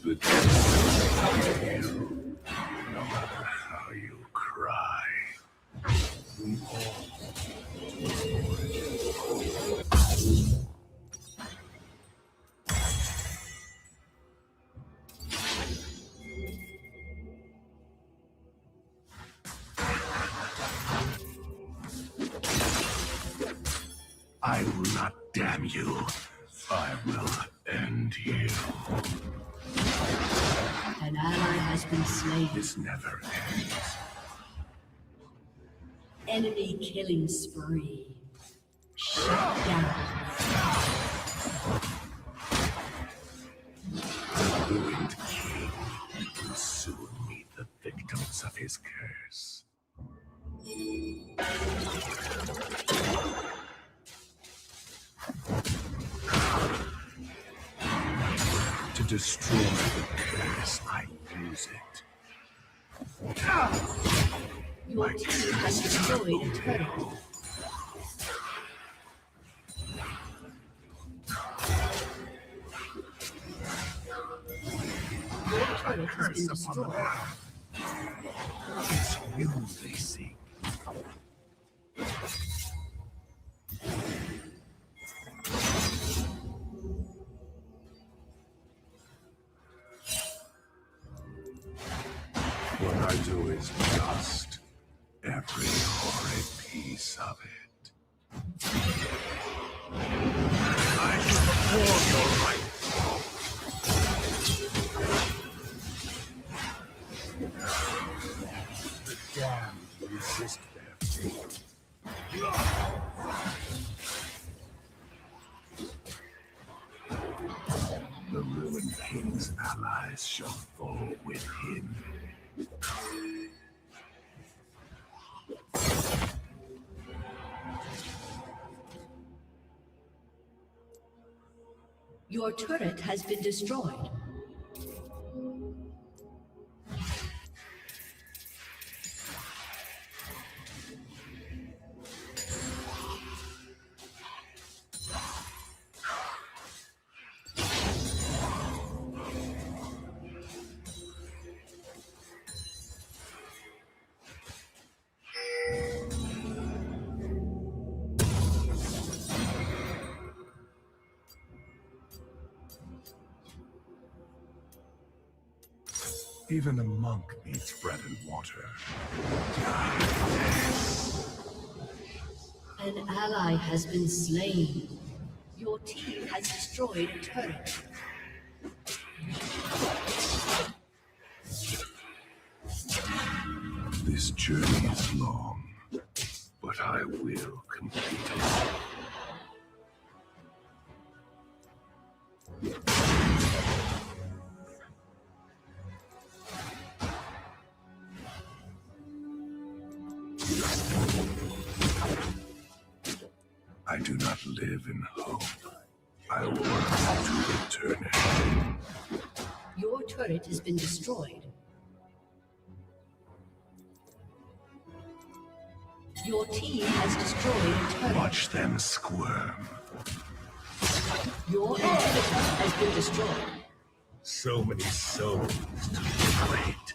The death no matter how you cry. We all I will not damn you. I will end you. An ally has been slain. This never ends. Enemy killing spree. Shut down. The ruined king will soon meet the victims of his curse. To destroy the curse, I use it. Your team has destroyed a turret. Your turret has been destroyed. It's you they seek. What I do is just every horrid piece of it. I perform your rites. The damned resist their fate. The ruined king's allies shall fall with him. Your turret has been destroyed. Even a monk needs bread and water. An ally has been slain. Your team has destroyed a turret. This journey is long, but I will complete it. I do not live in hope. I work to eternity. Your turret has been destroyed. Your team has destroyed a turret. Watch them squirm. Your inhibitor has been destroyed. So many souls to liberate.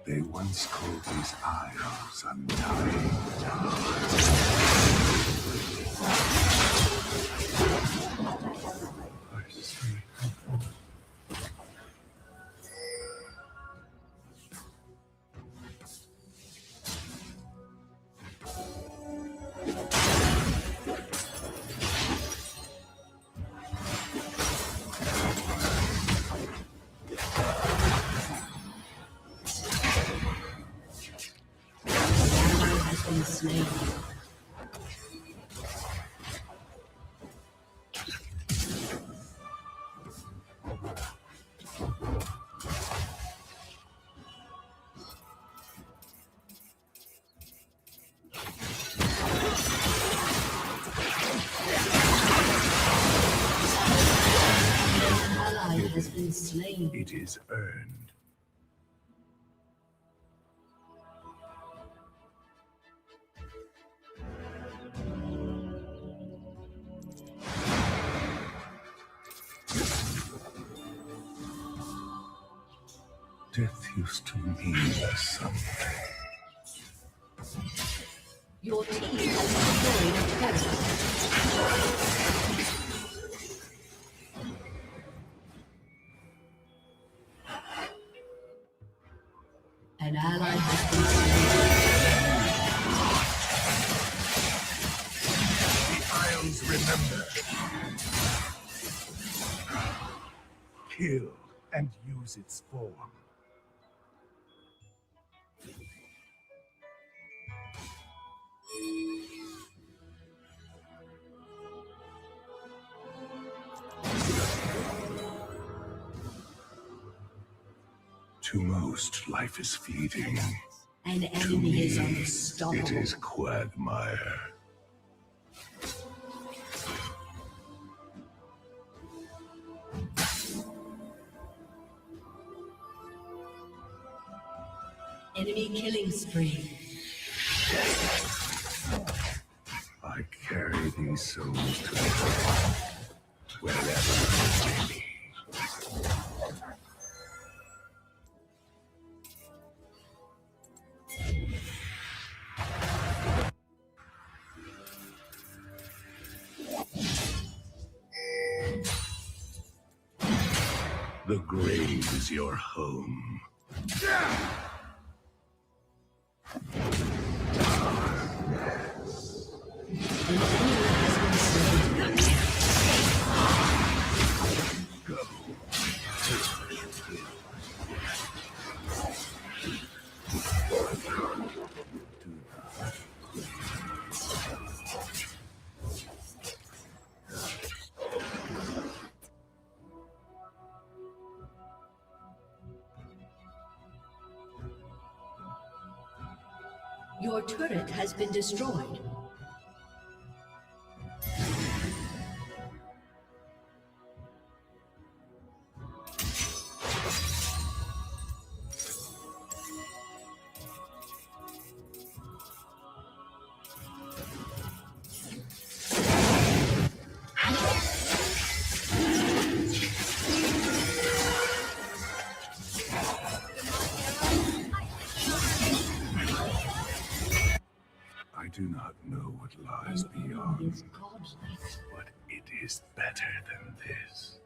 They once called these isles undying. Slain. An ally has been slain. It is earned. Death used to mean something. Your team has destroyed a turret. An ally has been The Isles remember. Kill and use its form. To most, life is fleeting. An To enemy me, is it unstoppable. is quagmire. Enemy killing spree. I carry these souls to the top, wherever they may be. The grave is your home. Your turret has been destroyed. I do not know what lies beyond, but it is better than this.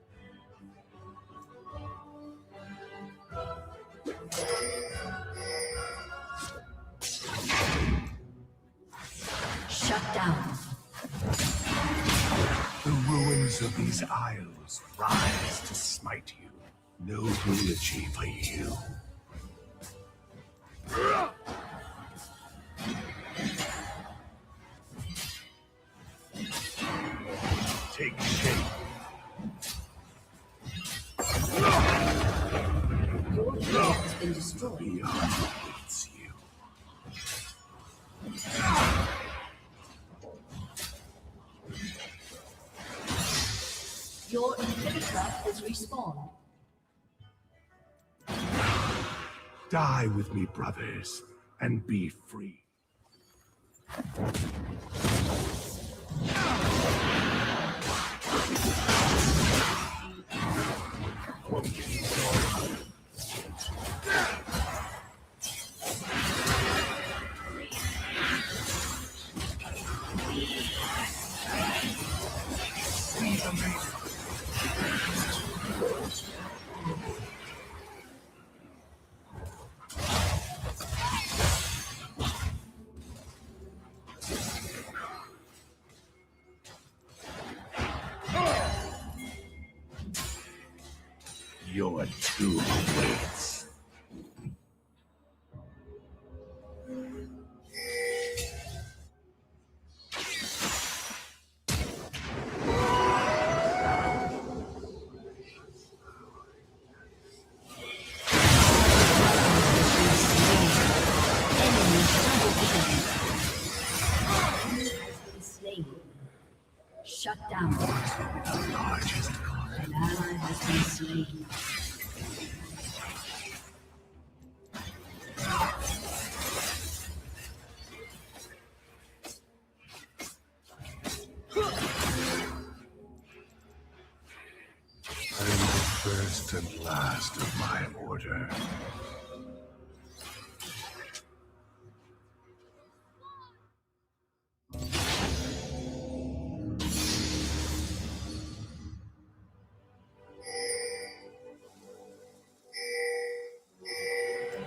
Shut down. The ruins of these isles rise to smite you. No eulogy for you. Take shape. Your turret has been destroyed. Beyond awaits you. Your inhibitor has respawned. Die with me, brothers, and be free. Your tomb awaits. Shut down. An ally has been slain. I am the first and last of my order.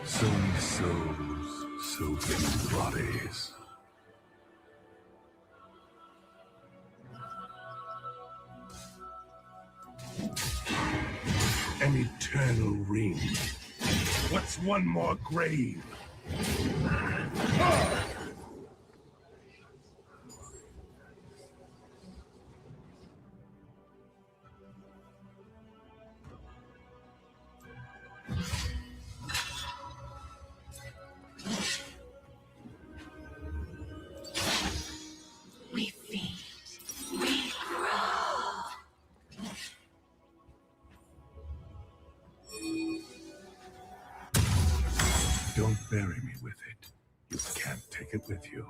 So many souls, so few bodies. An eternal ring. What's one more grave? We feed. We grow. Don't bury me with it. You can't take it with you.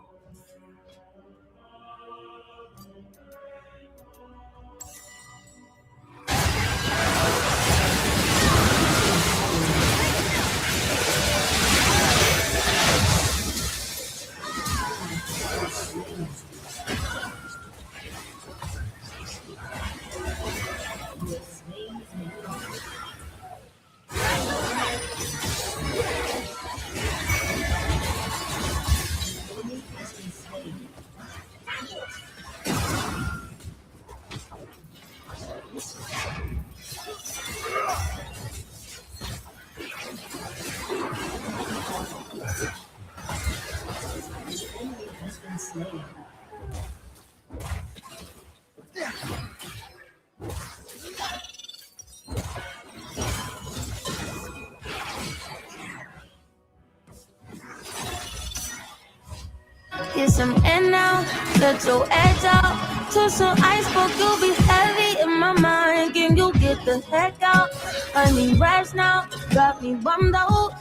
Get some air now, let your edge out. To some iceberg, you'll be heavy in my mind. Can you get the heck out? I need rest now, got me bummed out.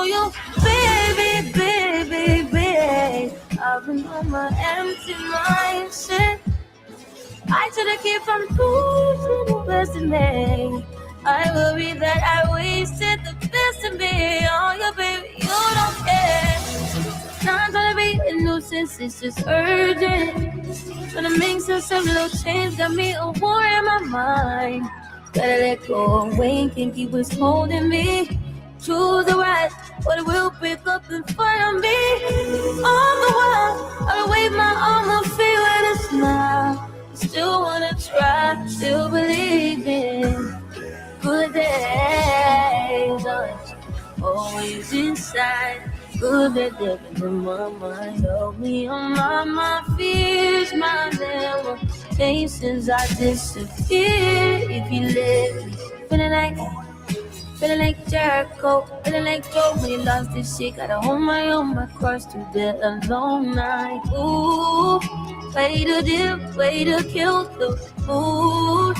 You, baby, baby, baby. I've been on my empty mindset. I should've kept from losing the best in me. I worry that I wasted the best in me. Oh, yeah, baby, you don't care. Not trying to be a nuisance, it's just urgent. Trying to make sense of little change, got me a war in my mind. Gotta let go away, can't keep what's holding me. Choose the right, but it will pick up in front of me. All the while, I'll wave my arm, I'll feel with a smile. Still wanna try, still believe in good days. Always inside, good that living in my mind. Help me on my fears, my limitations. I disappear if you let me. Feeling like Jericho, feeling like Joe when he lost his shit. Gotta hold my own, my cross through the long night. Ooh, way to dip, way to kill the mood.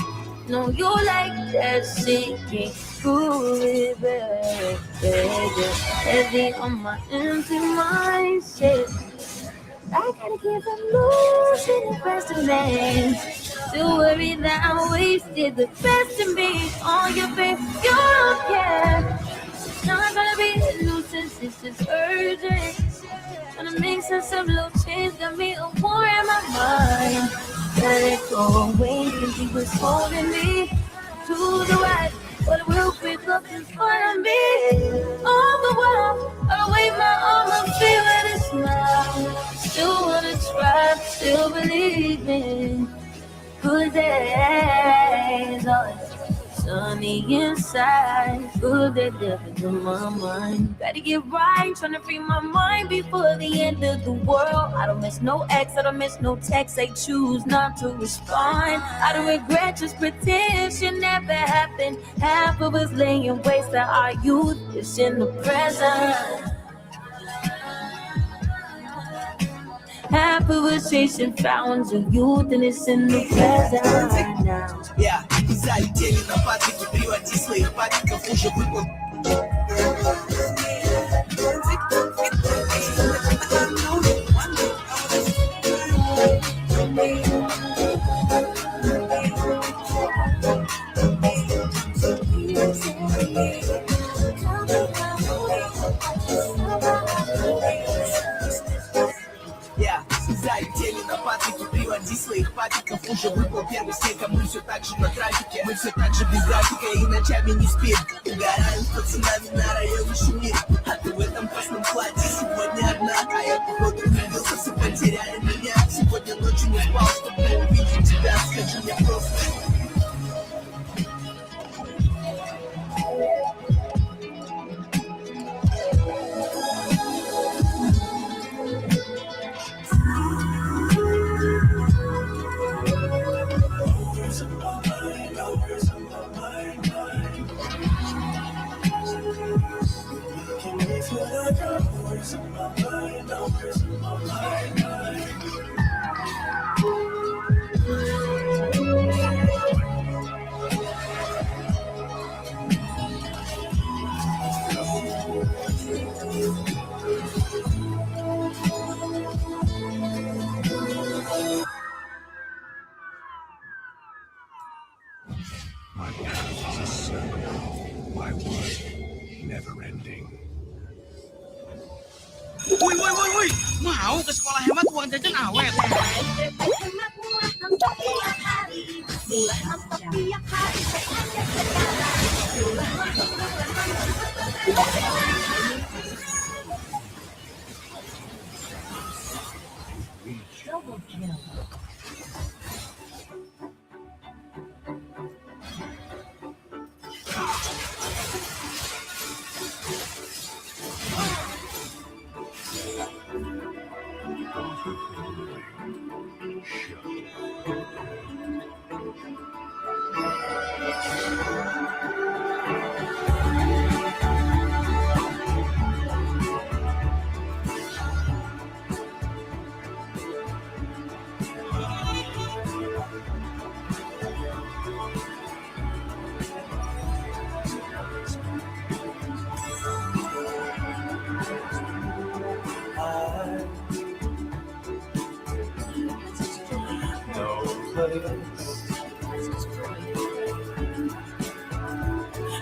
No, you like that sinking through it, baby. Heavy on my empty mindset. I gotta keep from losing the rest of me. Still worried that I wasted the best in me. Oh, you babe, you don't care. Now I'm gonna be a nuisance, it's just urgent. Tryna make sense of little change, got me a war in my mind. Gotta let go away, cause he was holding me to the right, but it will pick up in front of me. All the while, I'll wave my arm and feel it a smile. Still wanna try, still believe in good days. Oh, so on the inside. Good that devil in my mind. Gotta get right, tryna free my mind before the end of the world. I don't miss no ex, I don't miss no text. They choose not to respond. I don't regret, just pretend shit never happened. Half of us laying waste to our youth is in the present. Half of us chasing fountains of youth and it's in the present now. Yeah, залетели на патрики, приводи своих патриков уже выпал. Залетели на патрики, приводи своих патриков. Уже выпал первый снег, а мы все так же на трафике. Мы все так же без графика и ночами не спим. Угораем с пацанами на районе шумит. А ты в этом красном платье сегодня одна. А я походу влюбился, все потеряли меня. Сегодня ночью не спал, чтобы увидеть тебя. Скажи мне просто. My path is a circle, my work never ending. Woi, mau ke sekolah hemat uang jajan awet. Double kill.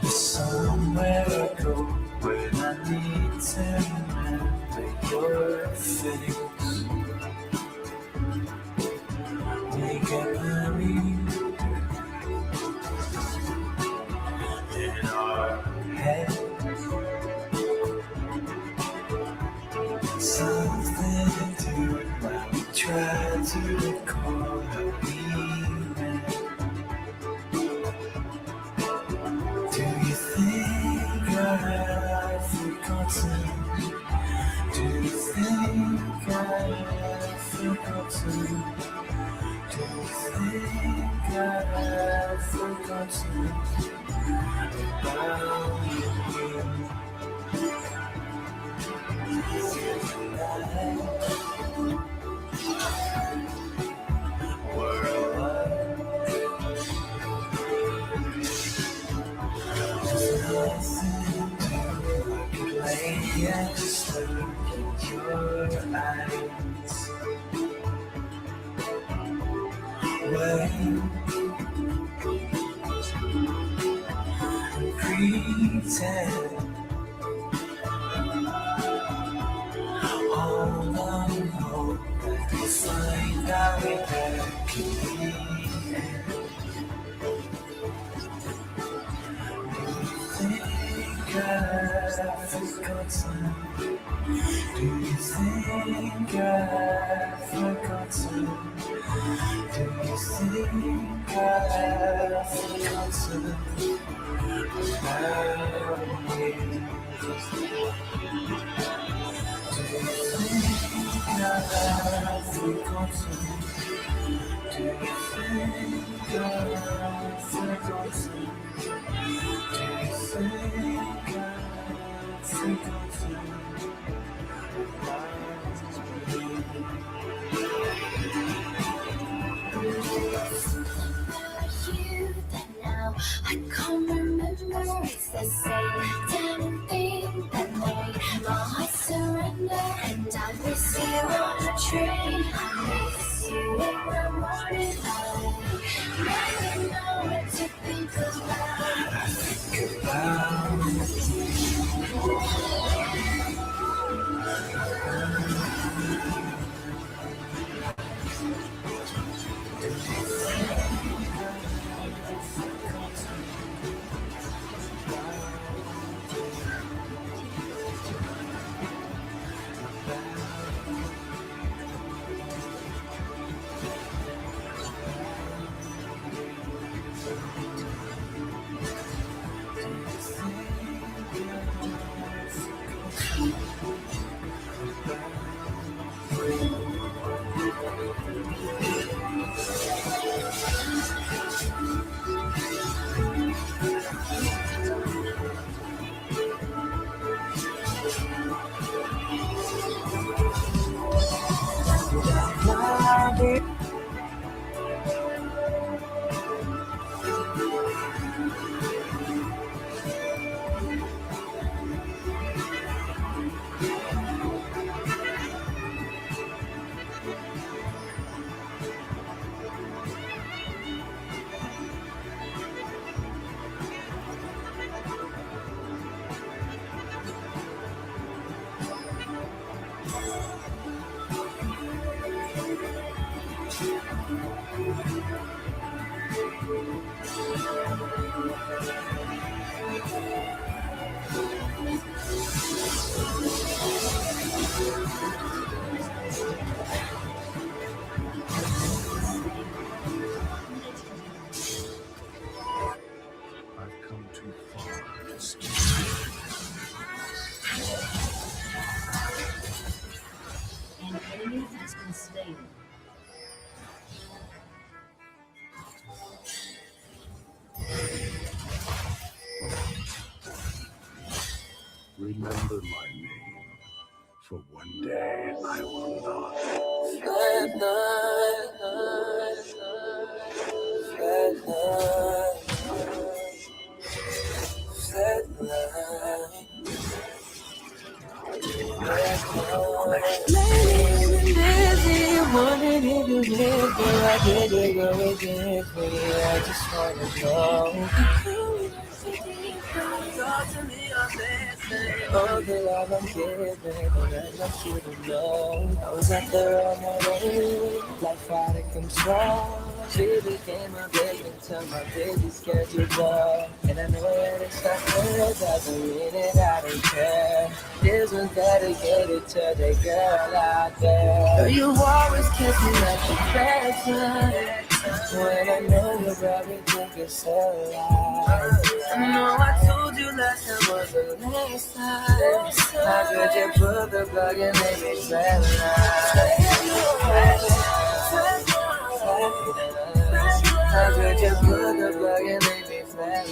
Somewhere I go when I need to remember your face. Make a memory in our heads. Something to do when we try to recall how we met. Do you think I've forgotten? Do you think I've forgotten? Do you think I've forgotten about you? Yeah, just look in your eyes. Wait, pretend. Hold on, hope that we'll find our way back in the end. You think I've forgotten? Do you think I've forgotten? Do you think I've forgotten about me? Do you think I've forgotten? Do you think I've forgotten? Do you think I've forgotten Now I can't remember, it's the same damn thing that made my heart surrender. And I miss you on a train, I miss you in the morning light. Never know what to think about. Think about I've come too far to stay. An enemy has been slain. Remember my name, for one day I will not. Busy, wondering if you live where I did it go again for you. I just wanna know. Talk to me on this. All the love I'm giving, but I want you to know I was out there on my way, life out of control. She became a victim to my busy schedule, and I know that it's not good, doesn't mean it, I don't care. This one's dedicated to the girl out there. Girl, you always kiss me like a bad time, when I know you probably think it's a lie. I know I told you last time was the last time. How could you put the plug and make me feel how could you put the plug and make me feel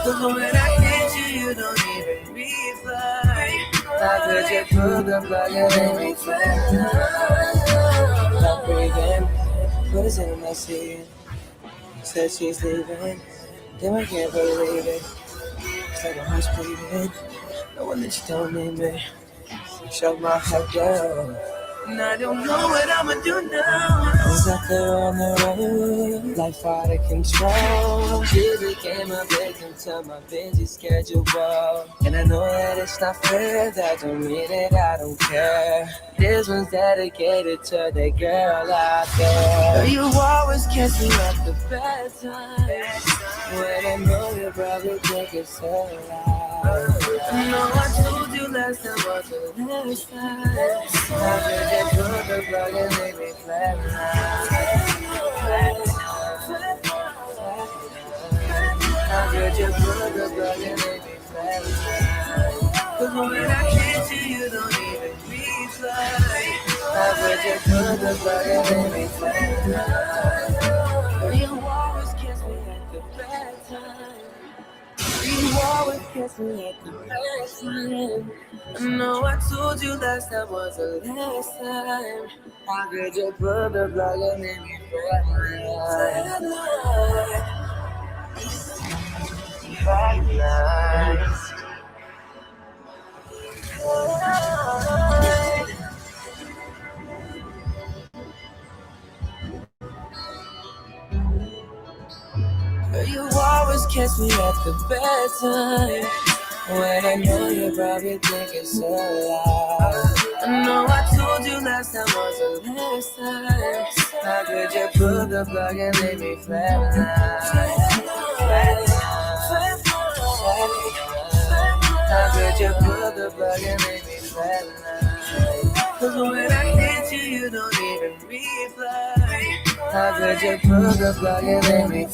cause when I hit you, you don't even reply. How could you put the plug and make me feel I'm breathing, what is it am I seeing? Said she's leaving, damn I can't believe it. It's like my heart's bleeding, no one that you don't need me. Shut my head down, and I don't know what I'ma do now. I was out there on the road, life out of control. She became a victim to my busy schedule, and I know that it's not fair, that don't mean it, I don't care. This one's dedicated to the girl out there. You always kiss me at the bad time, when I know you probably think it's a lie. I know I told you last time was the last time. How could you put the plug and make me how could you put the plug and make me cause when I kiss you, you don't even reply. How could you put the plug and make me you always kiss me at the bad time. You always kiss me at the bad time. I know I told you last time was the last time. How could you put the plug and make me you always kiss me at the bad time. When I know you probably think it's so loud. I know I told you last time was the last time. How could you put the plug and make me how could you put the plug and make me cause when I hit you, you don't even reply. How could you put the plug and make me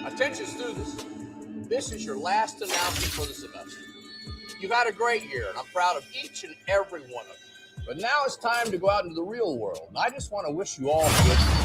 Attention students, this is your last announcement for the semester. You've had a great year, and I'm proud of each and every one of you. But now it's time to go out into the real world, and I just want to wish you all good.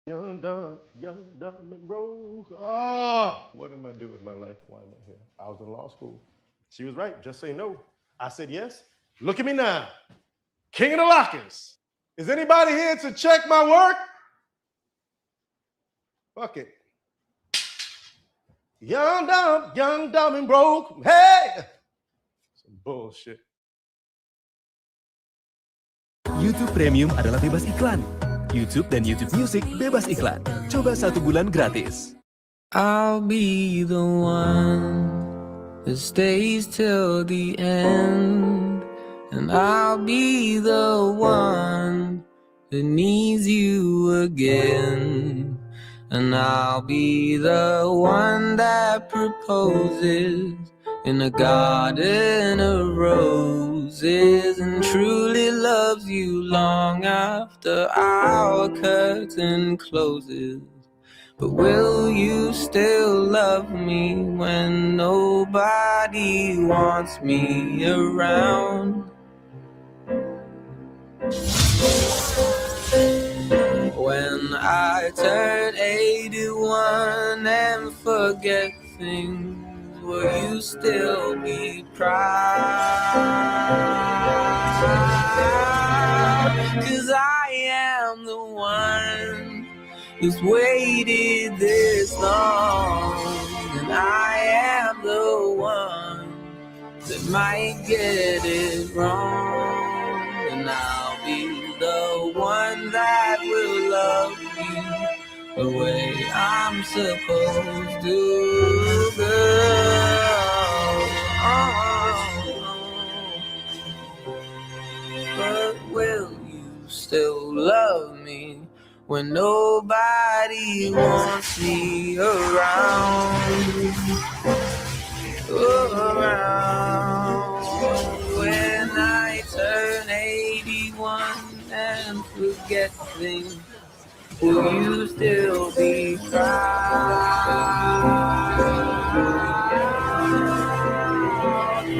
Young, dumb, and broke. Oh, what am I doing with my life? Why am I here? I was in law school. She was right. Just say no. I said yes. Look at me now. King of the lockers. Is anybody here to check my work? Fuck it. Young, dumb, and broke. Hey! Some bullshit. YouTube Premium adalah bebas iklan. YouTube dan YouTube Music bebas iklan. Coba 1 bulan gratis. I'll be the one that stays till the end, and I'll be the one that needs you again, and I'll be the one that proposes in a garden of roses and truly loves you long after our curtain closes. But will you still love me when nobody wants me around? When I turn 81 and forget things, will you still be proud? 'Cause I am the one who's waited this long, and I am the one that might get it wrong, and I'll be the one that will love you the way I'm supposed to, girl. But will you still love me when nobody wants me around? When I turn 81 and forget things, will you still be proud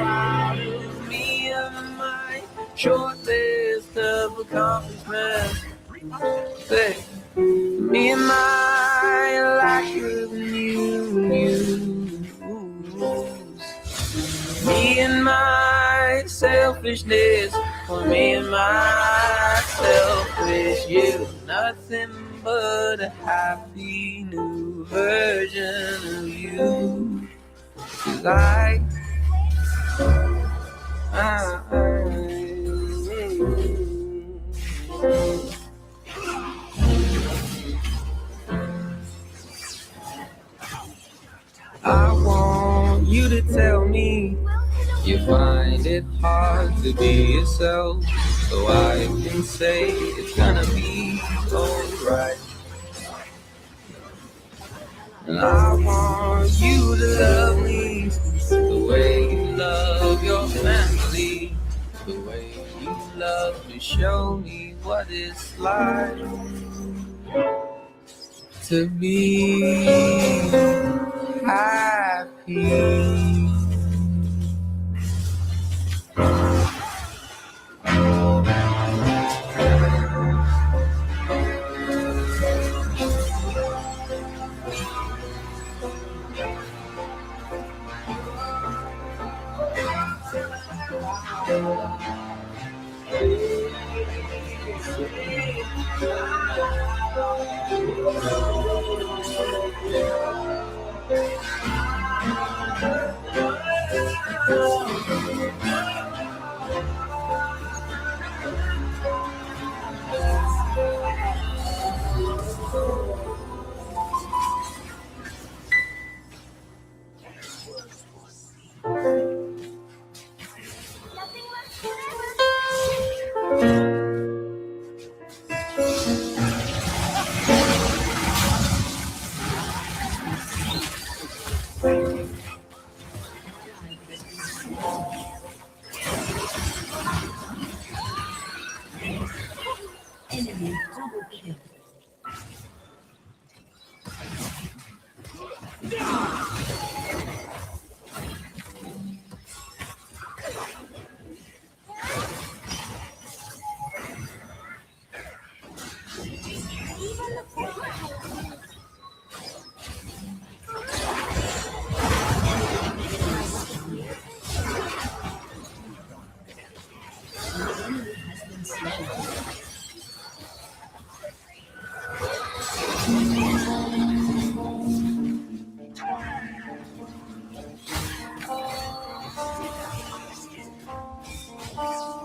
of me and my short list of accomplishments? Say, me and my lack of news, me and my selfishness, or me and my selfish you, nothing but a happy new version of you. 'Cause I want you to tell me you find it hard to be yourself, so I can say it's gonna be alright. And I want you to love me the way you love your family, the way you love to show me what it's like to be happy.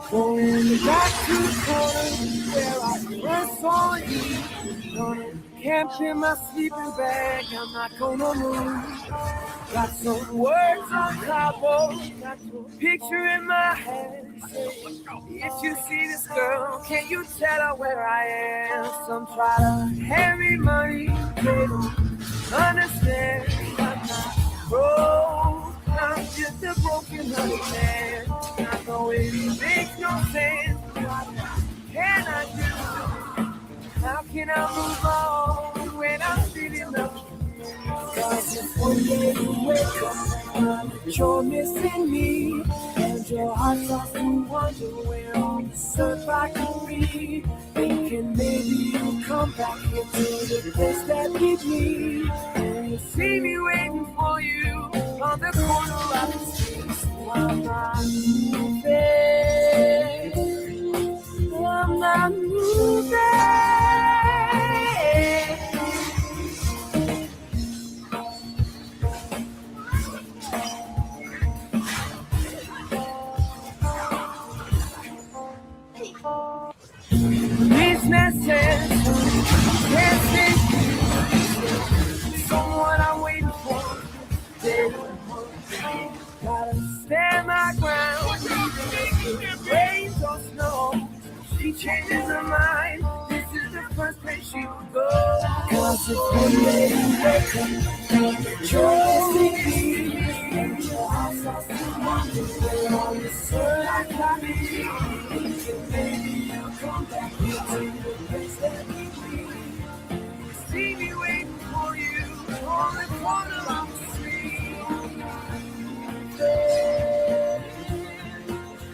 Going back to the corner where I first saw you. Gonna camp in my sleeping bag, I'm not gonna move. Got some words on cardboard, got your picture in my head. Say, if you see this girl, can you tell her where I am? Some try to hand me money, they don't understand. I'm not broke, I'm just a broken-hearted man. I know it makes no sense, what can I do? How can I move on when I'm feeling up? Cause if one day you wake up and you're missing me, and your heart starts to wonder where all this earth I can be, thinking maybe you'll come back into the place that beat me, and you see me waiting for you on the corner of the street. So I'm not moving, I'm not moving. Businesses, can't think someone I'm waiting for. They don't want me. Gotta stand my ground, rain or snow. She changes her mind. This is the first place she would go. Cause if one day you wake up, you're sleeping, and your heart starts to wonder where all this earth I got me. Maybe you'll come back here to the place that we be. See me waiting for you on the corner of the street.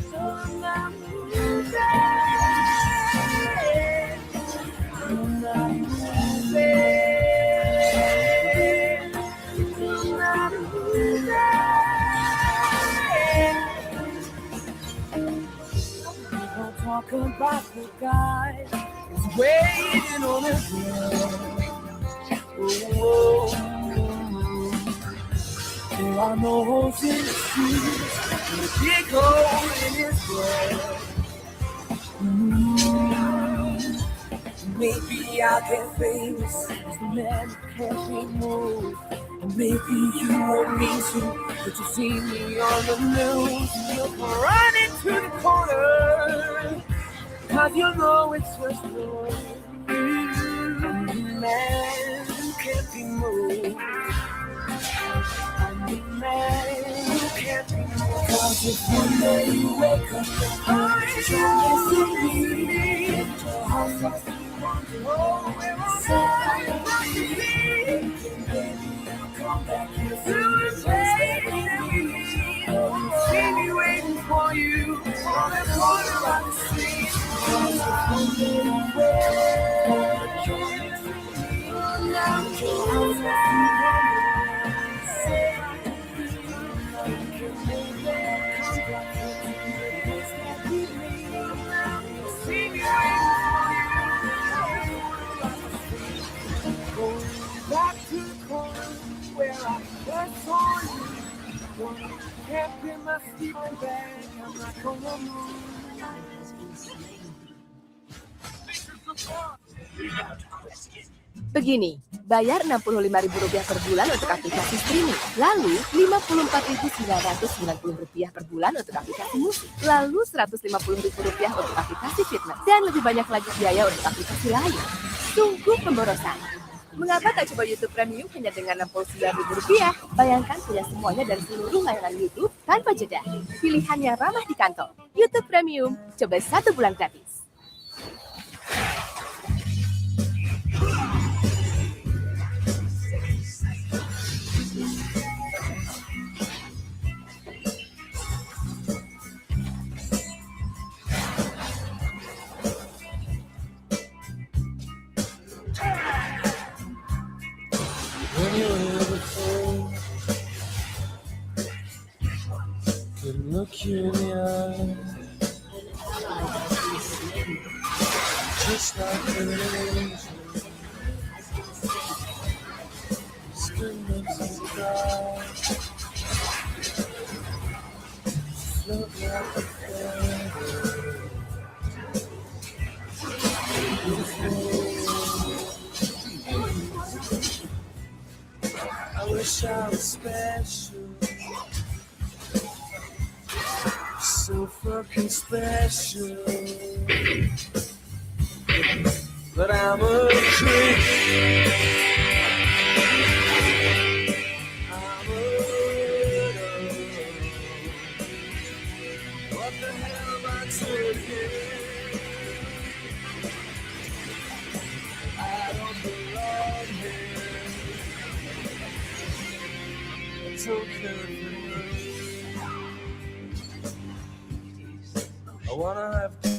So I'm not moving. I'm not moving. I'm not moving. Don't talk about the guy who's waiting on a girl. Oh, there are no holes in his shoes, and a big hole in his world. Maybe I'll get famous as the man who can't be moved. And maybe you want me to, but you see me on the news. You'll run into the corner, cause you know it's just for you. I'm the man who can't be moved. I'm the man who can't be moved. Cause if one day you wake up and you're missing me, and your heart starts to wonder, oh, where am I? Baby, you'll come back here to the place that we need. See me waiting for you on the corner of the street. Cause if one day you wake up, you're missing me, now your heart starts to wonder. Back to the corner where I first saw you. Kept in my sleeping bag, I'm not gonna move. Begini, bayar Rp65.000 per bulan untuk aplikasi streaming, lalu Rp54.990 per bulan untuk aplikasi musik, lalu Rp150.000 untuk aplikasi fitness, dan lebih banyak lagi biaya untuk aplikasi lain. Sungguh pemborosan. Mengapa tak coba YouTube Premium hanya dengan Rp69.000? Bayangkan punya semuanya dari seluruh layanan YouTube tanpa jeda. Pilihannya ramah di kantong. YouTube Premium, coba 1 bulan gratis. When you ever think could look you in the eye, just like an angel, still makes me cry. Just look like a feather. special. So fucking special. But I'm a creep. I'm a widow. What the hell am I doing here? I don't belong here. It's okay with me. I wanna have